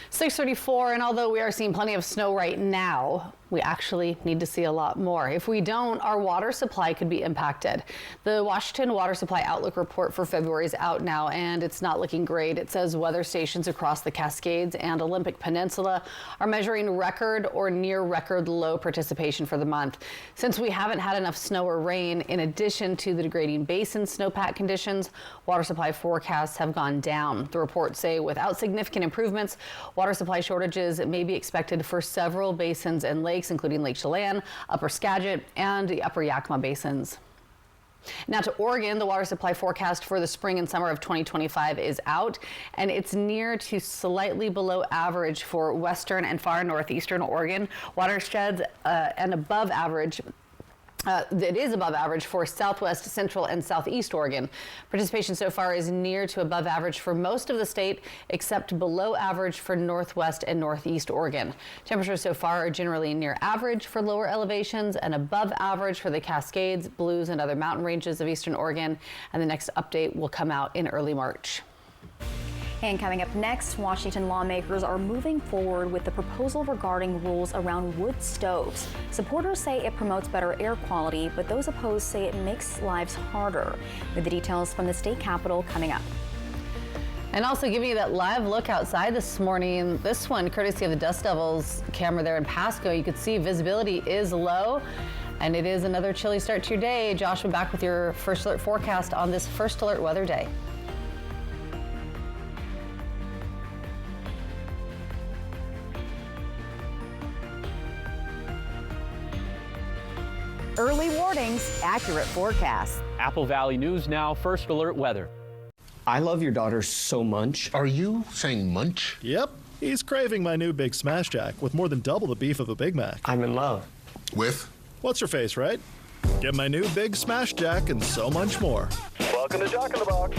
Speaker 2: 6:34, and although we are seeing plenty of snow right now, we actually need to see a lot more. If we don't, our water supply could be impacted. The Washington Water Supply Outlook report for February is out now, and it's not looking great. It says weather stations across the Cascades and Olympic Peninsula are measuring record or near record low participation for the month. Since we haven't had enough snow or rain, in addition to the degrading basin snowpack conditions, water supply forecasts have gone down. The reports say without significant improvements, water supply shortages may be expected for several basins and lakes, including Lake Chelan, Upper Skagit, and the Upper Yakima basins. Now to Oregon, the water supply forecast for the spring and summer of 2025 is out, and it's near to slightly below average for western and far northeastern Oregon watersheds, and above average. It is above average for southwest, central, and southeast Oregon. Participation so far is near to above average for most of the state, except below average for northwest and northeast Oregon. Temperatures so far are generally near average for lower elevations and above average for the Cascades, Blues, and other mountain ranges of eastern Oregon. And the next update will come out in early March.
Speaker 17: And coming up next, Washington lawmakers are moving forward with the proposal regarding rules around wood stoves. Supporters say it promotes better air quality, but those opposed say it makes lives harder. With the details from the state capitol coming up.
Speaker 2: And also giving you that live look outside this morning. This one, courtesy of the Dust Devils camera there in Pasco. You could see visibility is low, and it is another chilly start to your day. Joshua, back with your first alert forecast on this first alert weather day.
Speaker 8: Early warnings, accurate forecasts.
Speaker 1: Apple Valley News Now, first alert weather.
Speaker 11: I love your daughter so much.
Speaker 12: Are you saying munch?
Speaker 13: Yep. He's craving my new Big Smash Jack with more than double the beef of a Big Mac.
Speaker 11: I'm in love.
Speaker 12: With?
Speaker 13: What's your face, right? Get my new Big Smash Jack and so much more.
Speaker 14: Welcome to Jack in the Box.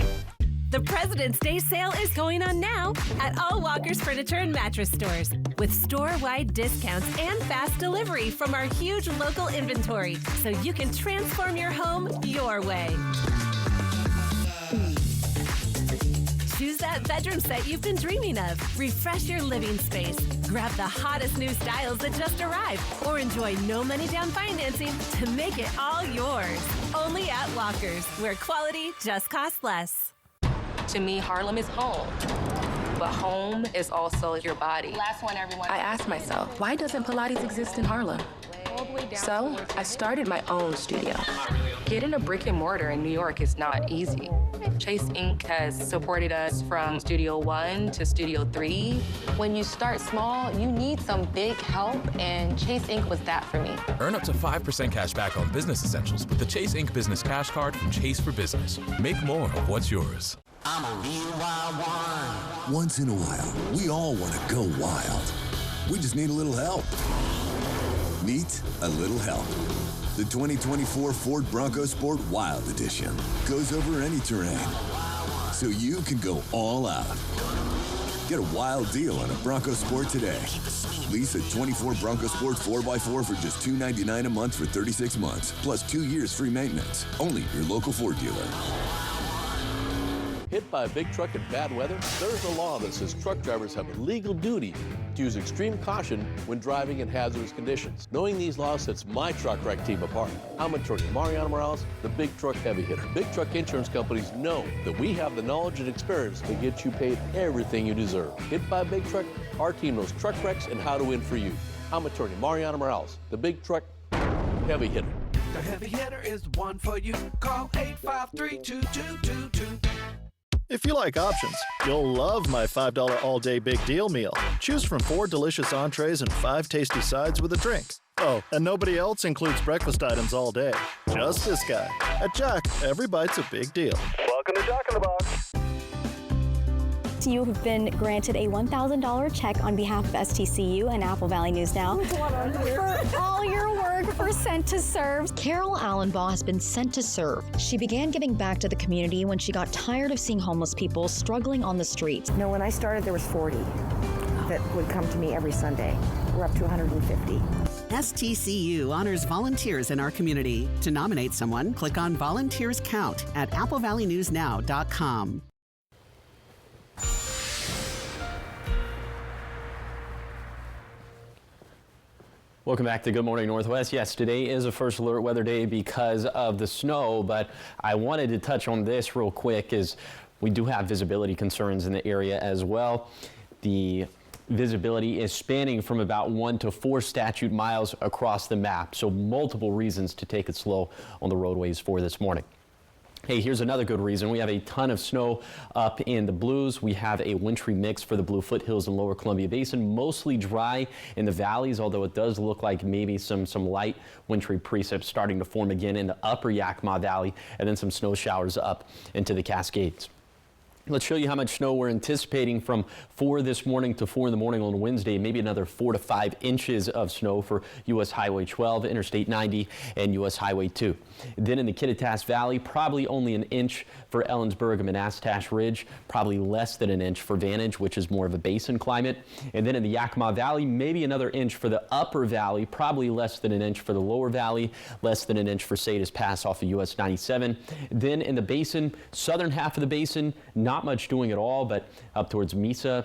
Speaker 18: The President's Day sale is going on now at all Walker's Furniture and Mattress stores with store-wide discounts and fast delivery from our huge local inventory, so you can transform your home your way. Choose that bedroom set you've been dreaming of. Refresh your living space. Grab the hottest new styles that just arrived, or enjoy no money down financing to make it all yours. Only at Walker's, where quality just costs less.
Speaker 24: To me, Harlem is home, but home is also your body.
Speaker 21: Last one, everyone.
Speaker 24: I asked myself, why doesn't Pilates exist in Harlem? So I started my own studio. Getting a brick and mortar in New York is not easy. Chase Inc. has supported us from Studio 1 to Studio 3.
Speaker 21: When you start small, you need some big help, and Chase Inc. was that for me.
Speaker 25: Earn up to 5% cash back on business essentials with the Chase Inc. Business Cash Card from Chase for Business. Make more of what's yours.
Speaker 26: I'm a real wild one. Once in a while, we all want to go wild. We just need a little help. Meet a little help. The 2024 Ford Bronco Sport Wild Edition goes over any terrain, so you can go all out. Get a wild deal on a Bronco Sport today. Lease a 24 Bronco Sport 4x4 for just $299 a month for 36 months, plus 2 years free maintenance. Only your local Ford dealer.
Speaker 23: Hit by a big truck in bad weather? There's a law that says truck drivers have a legal duty to use extreme caution when driving in hazardous conditions. Knowing these laws sets my truck wreck team apart. I'm attorney Mariano Morales, the big truck heavy hitter. Big truck insurance companies know that we have the knowledge and experience to get you paid everything you deserve. Hit by a big truck, our team knows truck wrecks and how to win for you. I'm attorney Mariano Morales, the big truck heavy hitter.
Speaker 4: The heavy hitter is the one for you. Call 853-2222.
Speaker 13: If you like options, you'll love my $5 all-day big deal meal. Choose from 4 delicious entrees and 5 tasty sides with a drink. Oh, and nobody else includes breakfast items all day. Just this guy. At Jack, every bite's a big deal.
Speaker 14: Welcome to Jack in the Box.
Speaker 17: You have been granted a $1,000 check on behalf of STCU and Apple Valley News Now for all your work for Sent to Serve.
Speaker 27: Carol Allenbaugh has been sent to serve. She began giving back to the community when she got tired of seeing homeless people struggling on the streets.
Speaker 29: No, when I started, there was 40 that would come to me every Sunday.
Speaker 3: we're up to 150.
Speaker 9: STCU honors volunteers in our community. To nominate someone, click on Volunteers Count at applevalleyNewsNow.com.
Speaker 1: Welcome back to Good Morning Northwest. Yes, today is a first alert weather day because of the snow, but I wanted to touch on this real quick as we do have visibility concerns in the area as well. The visibility is spanning from about 1 to 4 statute miles across the map, so multiple reasons to take it slow on the roadways for this morning. Hey, here's another good reason. We have a ton of snow up in the Blues. We have a wintry mix for the Blue Foothills and Lower Columbia Basin, mostly dry in the valleys, although it does look like maybe some light wintry precip starting to form again in the upper Yakima Valley, and then some snow showers up into the Cascades. Let's show you how much snow we're anticipating from 4 this morning to 4 in the morning on Wednesday. Maybe another 4 to 5 inches of snow for U.S. Highway 12, Interstate 90, and U.S. Highway 2. Then in the Kittitas Valley, probably only an inch for Ellensburg and Manastash Ridge, probably less than an inch for Vantage, which is more of a basin climate. And then in the Yakima Valley, maybe another inch for the upper valley, probably less than an inch for the lower valley, less than an inch for Sades Pass off of U.S. 97. Then in the basin, southern half of the basin, not much doing at all, but up towards Mesa,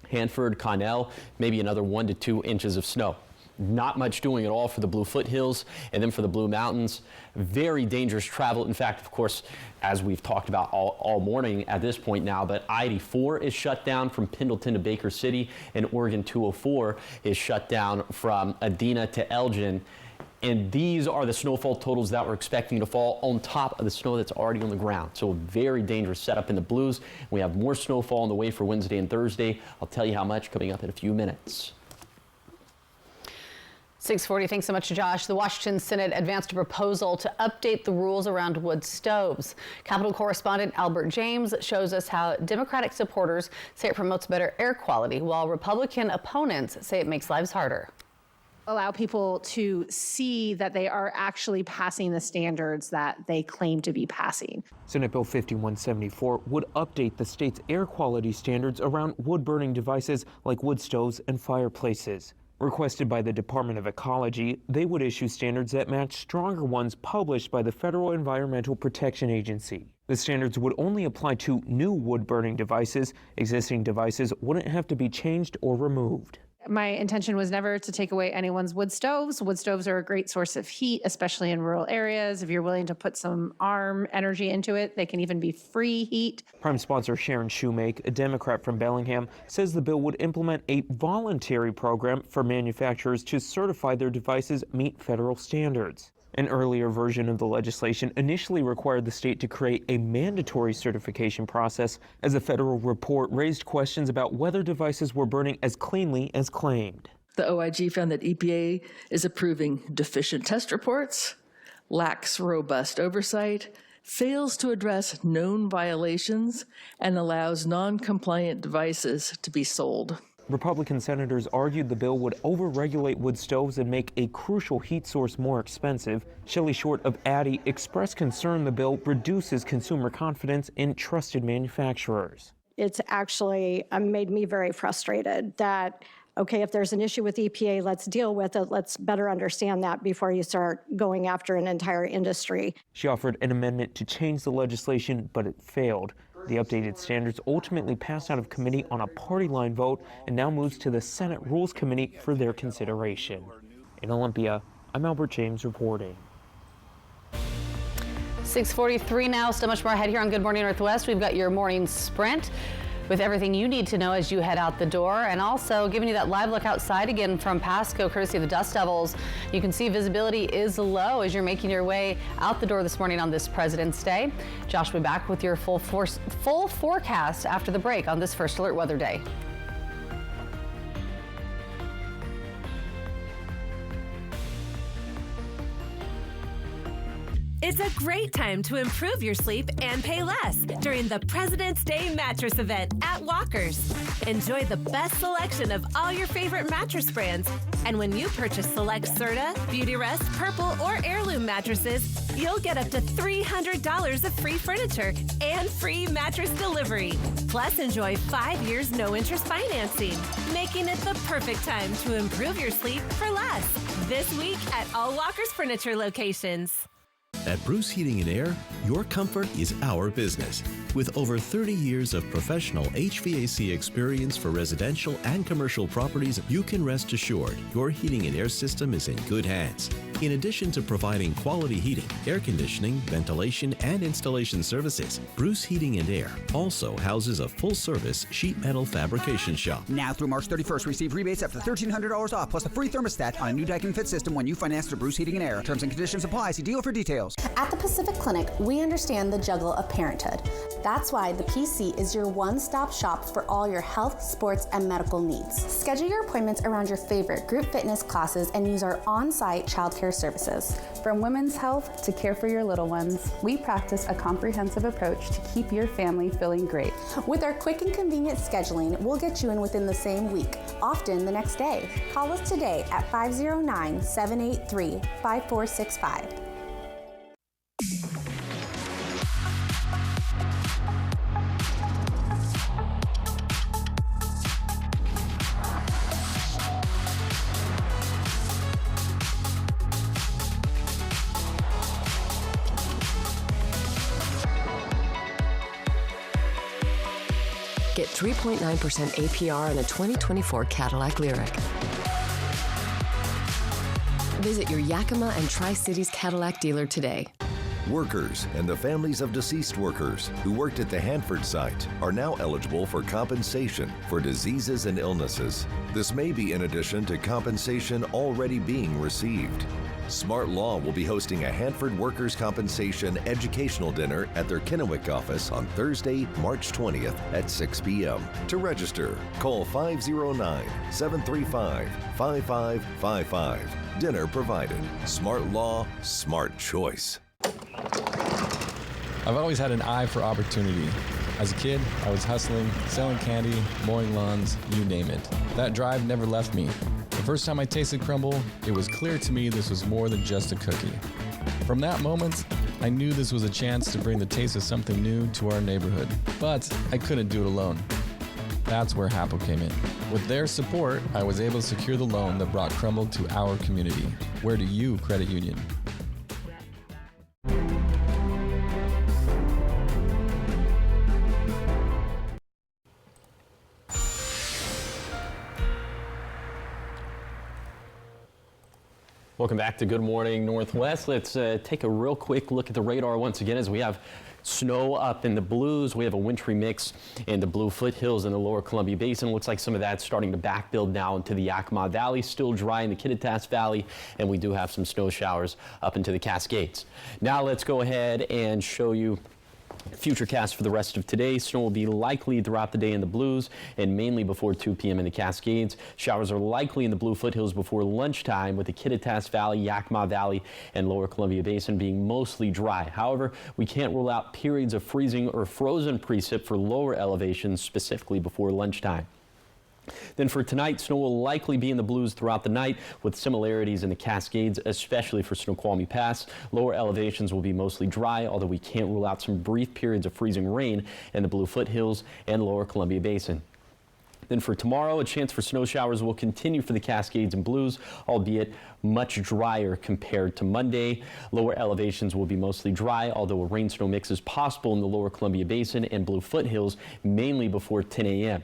Speaker 1: Hanford, Connell, maybe another 1 to 2 inches of snow. Not much doing at all for the Blue Foothills, and then for the Blue Mountains, very dangerous travel. In fact, of course, as we've talked about all morning at this point now, but I-84 is shut down from Pendleton to Baker City, and Oregon 204 is shut down from Adena to Elgin. And these are the snowfall totals that we're expecting to fall on top of the snow that's already on the ground. So a very dangerous setup in the Blues. We have more snowfall on the way for Wednesday and Thursday. I'll tell you how much coming up in a few minutes.
Speaker 2: 6:40. Thanks so much, Josh. The Washington Senate advanced a proposal to update the rules around wood stoves. Capitol correspondent Albert James shows us how Democratic supporters say it promotes better air quality, while Republican opponents say it makes lives harder.
Speaker 10: Allow people to see that they are actually passing the standards that they claim to be passing.
Speaker 15: Senate Bill 5174 would update the state's air quality standards around wood-burning devices like wood stoves and fireplaces. Requested by the Department of Ecology, they would issue standards that match stronger ones published by the Federal Environmental Protection Agency. The standards would only apply to new wood-burning devices. Existing devices wouldn't have to be changed or removed.
Speaker 10: My intention was never to take away anyone's wood stoves. Wood stoves are a great source of heat, especially in rural areas. If you're willing to put some arm energy into it, they can even be free heat.
Speaker 15: Prime sponsor Sharon Shoemake, a Democrat from Bellingham, says the bill would implement a voluntary program for manufacturers to certify their devices meet federal standards. An earlier version of the legislation initially required the state to create a mandatory certification process, as a federal report raised questions about whether devices were burning as cleanly as claimed.
Speaker 16: The OIG found that EPA is approving deficient test reports, lacks robust oversight, fails to address known violations, and allows non-compliant devices to be sold.
Speaker 15: Republican senators argued the bill would overregulate wood stoves and make a crucial heat source more expensive. Shelley Short of Addy expressed concern the bill reduces consumer confidence in trusted manufacturers.
Speaker 19: It's actually made me very frustrated that, okay, if there's an issue with EPA, let's deal with it. Let's better understand that before you start going after an entire industry.
Speaker 15: She offered an amendment to change the legislation, but it failed. The updated standards ultimately passed out of committee on a party line vote and now moves to the Senate Rules Committee for their consideration. In Olympia, I'm Albert James reporting.
Speaker 2: 6:43 now. So much more ahead here on Good Morning Northwest. We've got your morning sprint with everything you need to know as you head out the door, and also giving you that live look outside again from Pasco, courtesy of the Dust Devils. You can see visibility is low as you're making your way out the door this morning on this President's Day. Josh will be back with your full forecast after the break on this First Alert Weather Day.
Speaker 18: It's a great time to improve your sleep and pay less during the President's Day mattress event at Walker's. Enjoy the best selection of all your favorite mattress brands. And when you purchase select Serta, Beautyrest, Purple, or Heirloom mattresses, you'll get up to $300 of free furniture and free mattress delivery. Plus, enjoy 5 years no-interest financing, making it the perfect time to improve your sleep for less. This week at all Walker's Furniture locations.
Speaker 3: At Bruce Heating and Air, your comfort is our business. With over 30 years of professional HVAC experience for residential and commercial properties, you can rest assured your heating and air system is in good hands. In addition to providing quality heating, air conditioning, ventilation, and installation services, Bruce Heating and Air also houses a full-service sheet metal fabrication shop.
Speaker 5: Now through March 31st, receive rebates up to $1,300 off, plus a free thermostat on a new Daikin Fit system when you finance through Bruce Heating and Air. Terms and conditions apply. See dealer for details.
Speaker 6: At the Pacific Clinic, we understand the juggle of parenthood. That's why the PC is your one-stop shop for all your health, sports, and medical needs. Schedule your appointments around your favorite group fitness classes and use our on-site childcare services.
Speaker 7: From women's health to care for your little ones, we practice a comprehensive approach to keep your family feeling great.
Speaker 6: With our quick and convenient scheduling, we'll get you in within the same week, often the next day. Call us today at 509-783-5465.
Speaker 8: Get 3.9% APR on a 2024 Cadillac Lyriq. Visit your Yakima and Tri-Cities Cadillac dealer today.
Speaker 11: Workers and the families of deceased workers who worked at the Hanford site are now eligible for compensation for diseases and illnesses. This may be in addition to compensation already being received. Smart Law will be hosting a Hanford Workers' Compensation educational dinner at their Kennewick office on Thursday, March 20th at 6 p.m. To register, call 509-735-5555. Dinner provided. Smart Law, smart choice.
Speaker 20: I've always had an eye for opportunity. As a kid, I was hustling, selling candy, mowing lawns, you name it. That drive never left me. The first time I tasted crumble, it was clear to me this was more than just a cookie. From that moment, I knew this was a chance to bring the taste of something new to our neighborhood. But I couldn't do it alone. That's where Hapo came in. With their support, I was able to secure the loan that brought crumble to our community. Where do you credit union?
Speaker 1: Welcome back to Good Morning Northwest. Let's take a real quick look at the radar once again as we have snow up in the Blues. We have a wintry mix in the Blue foothills in the lower Columbia Basin. Looks like some of that's starting to backbuild now into the Yakima Valley. Still dry in the Kittitas Valley, and we do have some snow showers up into the Cascades. Now let's go ahead and show you Futurecast for the rest of today. Snow will be likely throughout the day in the Blues and mainly before 2 p.m. in the Cascades. Showers are likely in the Blue foothills before lunchtime, with the Kittitas Valley, Yakima Valley, and lower Columbia Basin being mostly dry. However, we can't rule out periods of freezing or frozen precip for lower elevations, specifically before lunchtime. Then for tonight, snow will likely be in the Blues throughout the night, with similarities in the Cascades, especially for Snoqualmie Pass. Lower elevations will be mostly dry, although we can't rule out some brief periods of freezing rain in the Blue foothills and lower Columbia Basin. Then for tomorrow, a chance for snow showers will continue for the Cascades and Blues, albeit much drier compared to Monday. Lower elevations will be mostly dry, although a rain-snow mix is possible in the lower Columbia Basin and Blue foothills, mainly before 10 a.m.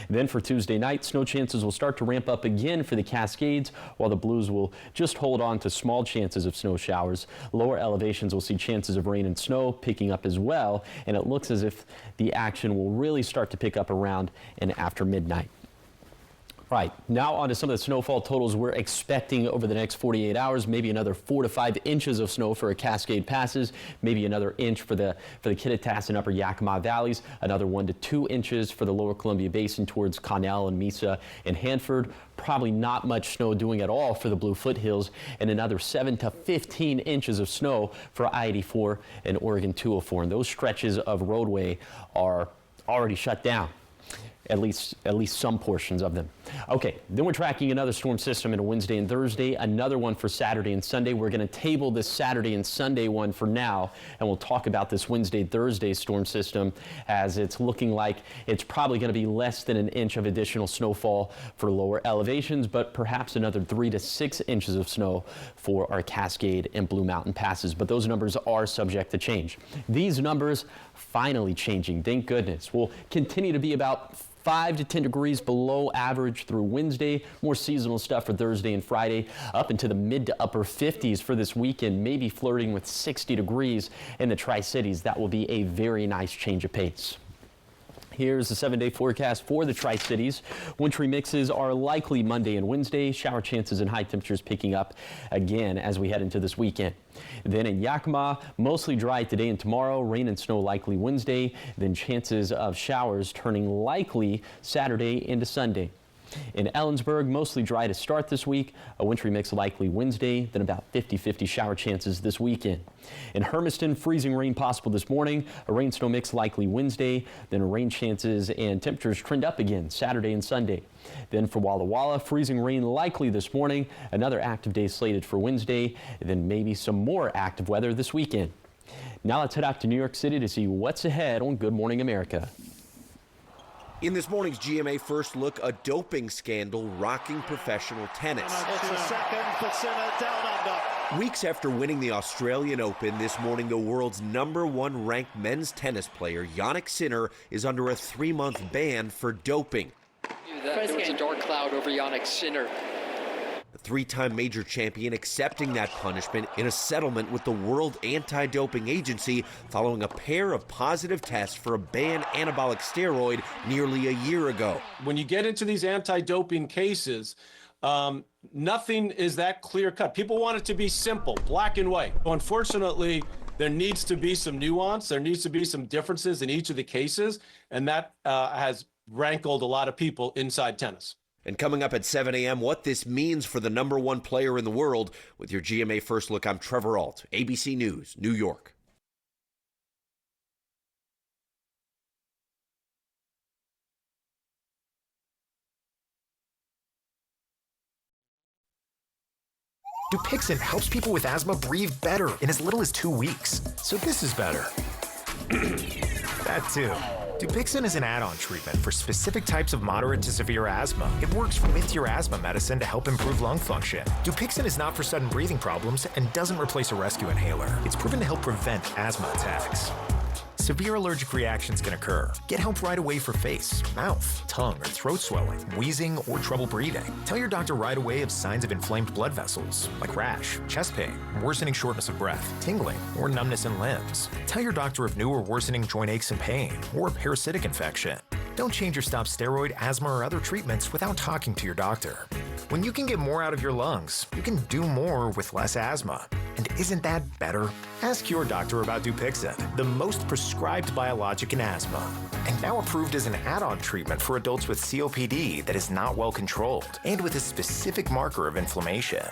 Speaker 1: Then for Tuesday night, snow chances will start to ramp up again for the Cascades, while the Blues will just hold on to small chances of snow showers. Lower elevations will see chances of rain and snow picking up as well, and it looks as if the action will really start to pick up around and after midnight. All right, now on to some of the snowfall totals we're expecting over the next 48 hours. Maybe another 4 to 5 inches of snow for Cascade Passes, maybe another inch for the Kittitas and Upper Yakima Valleys, another 1 to 2 inches for the Lower Columbia Basin towards Connell and Mesa and Hanford. Probably not much snow doing at all for the Blue Foothills, and another 7 to 15 inches of snow for I-84 and Oregon 204. And those stretches of roadway are already shut down. At least some portions of them. Okay, then we're tracking another storm system in Wednesday and Thursday, another one for Saturday and Sunday. We're going to table this Saturday and Sunday one for now, and we'll talk about this Wednesday, Thursday storm system, as it's looking like it's probably going to be less than an inch of additional snowfall for lower elevations, but perhaps another 3 to 6 inches of snow for our Cascade and Blue Mountain passes. But those numbers are subject to change. These numbers finally changing, thank goodness. Will continue to be about 5 to 10 degrees below average through Wednesday. More seasonal stuff for Thursday and Friday, up into the mid to upper 50s for this weekend, maybe flirting with 60 degrees in the Tri-Cities. That will be a very nice change of pace. Here's the 7-day forecast for the Tri-Cities. Wintry mixes are likely Monday and Wednesday. Shower chances and high temperatures picking up again as we head into this weekend. Then in Yakima, mostly dry today and tomorrow. Rain and snow likely Wednesday. Then chances of showers turning likely Saturday into Sunday. In Ellensburg, mostly dry to start this week. A wintry mix likely Wednesday, then about 50-50 shower chances this weekend. In Hermiston, freezing rain possible this morning. A rain snow mix likely Wednesday, then rain chances and temperatures trend up again Saturday and Sunday. Then for Walla Walla, freezing rain likely this morning. Another active day slated for Wednesday, then maybe some more active weather this weekend. Now let's head out to New York City to see what's ahead on Good Morning America.
Speaker 4: In this morning's GMA First Look, a doping scandal rocking professional tennis.
Speaker 14: It's a second for Sinner down under.
Speaker 4: Weeks after winning the Australian Open, this morning the world's #1 ranked men's tennis player, Jannik Sinner, is under a 3-month ban for doping.
Speaker 12: There was a dark cloud over Jannik Sinner.
Speaker 4: The 3-time major champion accepting that punishment in a settlement with the World Anti-Doping Agency following a pair of positive tests for a banned anabolic steroid nearly a year ago.
Speaker 21: When you get into these anti-doping cases, nothing is that clear-cut. People want it to be simple, black and white. Unfortunately, there needs to be some nuance. There needs to be some differences in each of the cases, and that has rankled a lot of people inside tennis.
Speaker 4: And coming up at 7 a.m., what this means for the #1 player in the world. With your GMA First Look, I'm Trevor Ault, ABC News, New York.
Speaker 22: Dupixent helps people with asthma breathe better in as little as 2 weeks. So this is better. That too. Dupixent is an add-on treatment for specific types of moderate to severe asthma. It works with your asthma medicine to help improve lung function. Dupixent is not for sudden breathing problems and doesn't replace a rescue inhaler. It's proven to help prevent asthma attacks. Severe allergic reactions can occur. Get help right away for face, mouth, tongue, or throat swelling, wheezing, or trouble breathing. Tell your doctor right away of signs of inflamed blood vessels, like rash, chest pain, worsening shortness of breath, tingling, or numbness in limbs. Tell your doctor of new or worsening joint aches and pain, or a parasitic infection. Don't change or stop steroid, asthma, or other treatments without talking to your doctor. When you can get more out of your lungs, you can do more with less asthma. And isn't that better? Ask your doctor about Dupixent, the most prescribed biologic in asthma, and now approved as an add-on treatment for adults with COPD that is not well controlled and with a specific marker of inflammation.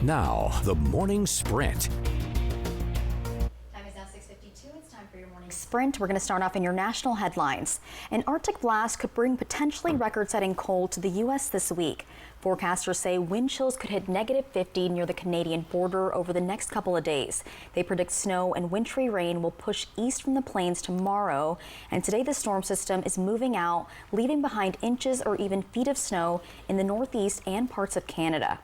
Speaker 23: Now, the morning sprint.
Speaker 17: Sprint. We're going to start off in your national headlines. An Arctic blast could bring potentially record-setting cold to the U.S. this week. Forecasters say wind chills could hit -50 near the Canadian border over the next couple of days. They predict snow and wintry rain will push east from the plains tomorrow. And today the storm system is moving out, leaving behind inches or even feet of snow in the Northeast and parts of Canada.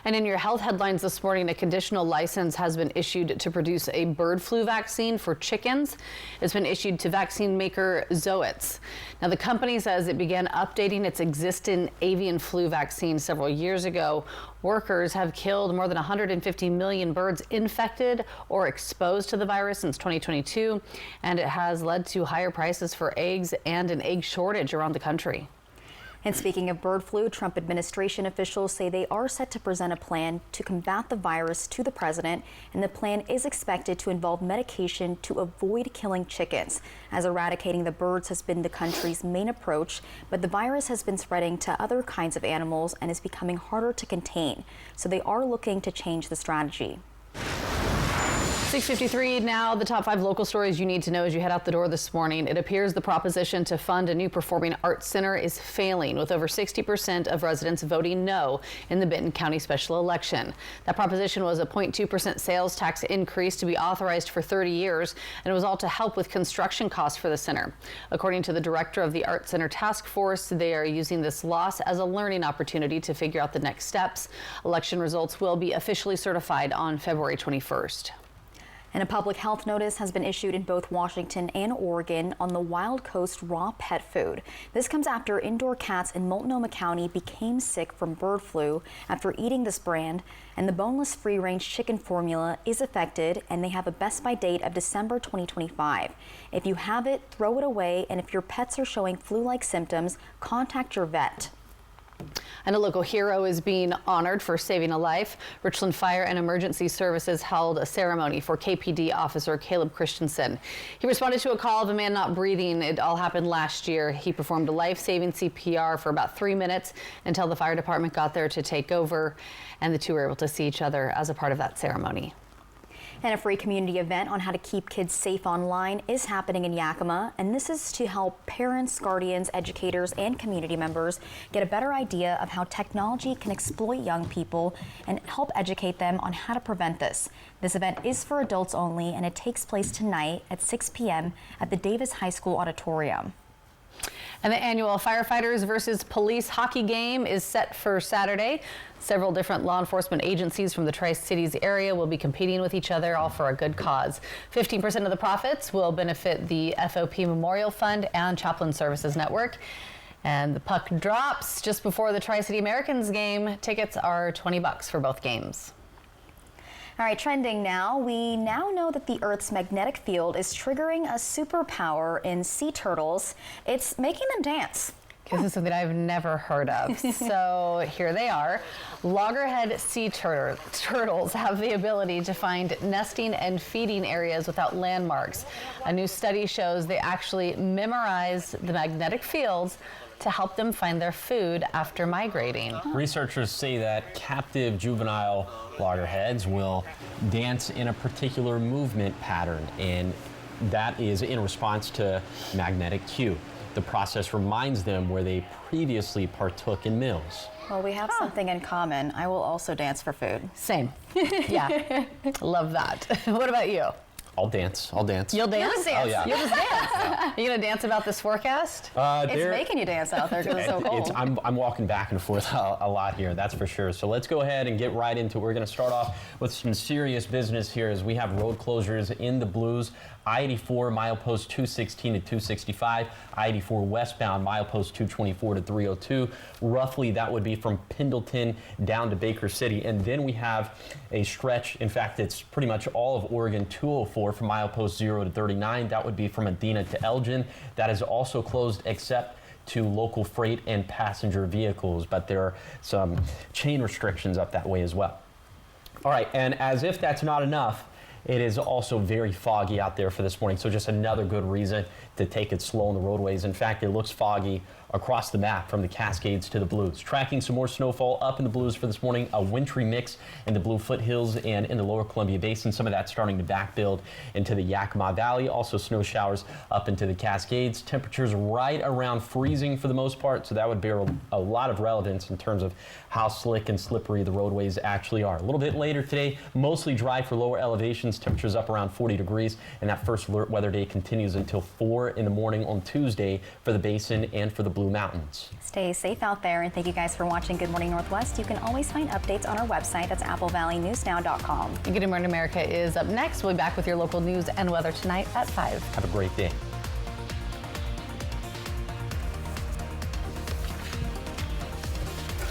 Speaker 2: And in your health headlines this morning, a conditional license has been issued to produce a bird flu vaccine for chickens. It's been issued to vaccine maker Zoetis. Now, the company says it began updating its existing avian flu vaccine several years ago. Workers have killed more than 150 million birds infected or exposed to the virus since 2022, and it has led to higher prices for eggs and an egg shortage around the country.
Speaker 17: And speaking of bird flu, Trump administration officials say they are set to present a plan to combat the virus to the president, and the plan is expected to involve medication to avoid killing chickens, as eradicating the birds has been the country's main approach, but the virus has been spreading to other kinds of animals and is becoming harder to contain. So they are looking to change the strategy.
Speaker 2: 6:53 now, the top 5 local stories you need to know as you head out the door this morning. It appears the proposition to fund a new performing arts center is failing, with over 60% of residents voting no in the Benton County special election. That proposition was a 0.2% sales tax increase to be authorized for 30 years, and it was all to help with construction costs for the center. According to the director of the Arts Center Task Force, they are using this loss as a learning opportunity to figure out the next steps. Election results will be officially certified on February 21st.
Speaker 17: And a public health notice has been issued in both Washington and Oregon on the Wild Coast raw pet food. This comes after indoor cats in Multnomah County became sick from bird flu after eating this brand, and the boneless free-range chicken formula is affected, and they have a best by date of December 2025. If you have it, throw it away, and if your pets are showing flu-like symptoms, contact your vet.
Speaker 2: And a local hero is being honored for saving a life. Richland Fire and Emergency Services held a ceremony for KPD officer Caleb Christensen. He responded to a call of a man not breathing. It all happened last year. He performed a life-saving CPR for about 3 minutes until the fire department got there to take over, and the two were able to see each other as a part of that ceremony.
Speaker 17: And a free community event on how to keep kids safe online is happening in Yakima, and this is to help parents, guardians, educators, and community members get a better idea of how technology can exploit young people and help educate them on how to prevent this. This event is for adults only, and it takes place tonight at 6 p.m. at the Davis High School Auditorium.
Speaker 2: And the annual Firefighters versus Police hockey game is set for Saturday. Several different law enforcement agencies from the Tri-Cities area will be competing with each other, all for a good cause. 15% of the profits will benefit the FOP Memorial Fund and Chaplain Services Network. And the puck drops just before the Tri-City Americans game. Tickets are $20 for both games.
Speaker 17: All right, trending now. We now know that the Earth's magnetic field is triggering a superpower in sea turtles. It's making them dance.
Speaker 2: This is something I've never heard of. So here they are. Loggerhead sea turtles have the ability to find nesting and feeding areas without landmarks. A new study shows they actually memorize the magnetic fields to help them find their food after migrating.
Speaker 1: Researchers say that captive juvenile loggerheads will dance in a particular movement pattern, and that is in response to magnetic cue. The process reminds them where they previously partook in meals.
Speaker 17: Well, we have something in common. I will also dance for food.
Speaker 2: Same. Yeah. Love that. What about you?
Speaker 1: I'll dance.
Speaker 2: You'll dance?
Speaker 17: You'll dance.
Speaker 1: Oh, yeah.
Speaker 2: You'll just dance. Are you going to dance about this forecast?
Speaker 17: It's making you dance out there because it's so cold.
Speaker 1: I'm walking back and forth a lot here, that's for sure. So let's go ahead and get right into it. We're going to start off with some serious business here as we have road closures in the Blues. I-84 milepost 216 to 265, I-84 westbound milepost 224 to 302. Roughly that would be from Pendleton down to Baker City. And then we have a stretch, in fact it's pretty much all of Oregon 204 from milepost 0 to 39. That would be from Adena to Elgin. That is also closed except to local freight and passenger vehicles, but there are some chain restrictions up that way as well. All right, and as if that's not enough, it is also very foggy out there for this morning, so just another good reason to take it slow on the roadways. In fact, it looks foggy across the map from the Cascades to the Blues. Tracking some more snowfall up in the Blues for this morning, a wintry mix in the Blue foothills and in the lower Columbia Basin. Some of that starting to back build into the Yakima Valley. Also snow showers up into the Cascades. Temperatures right around freezing for the most part, so that would bear a lot of relevance in terms of how slick and slippery the roadways actually are. A little bit later today, mostly dry for lower elevations. Temperatures up around 40 degrees, and that first alert weather day continues until 4 in the morning on Tuesday for the Basin and for the Blue Mountains.
Speaker 17: Stay safe out there, and thank you guys for watching Good Morning Northwest. You can always find updates on our website. That's AppleValleyNewsNow.com.
Speaker 2: Good Morning America is up next. We'll be back with your local news and weather tonight at 5.
Speaker 1: Have a great day.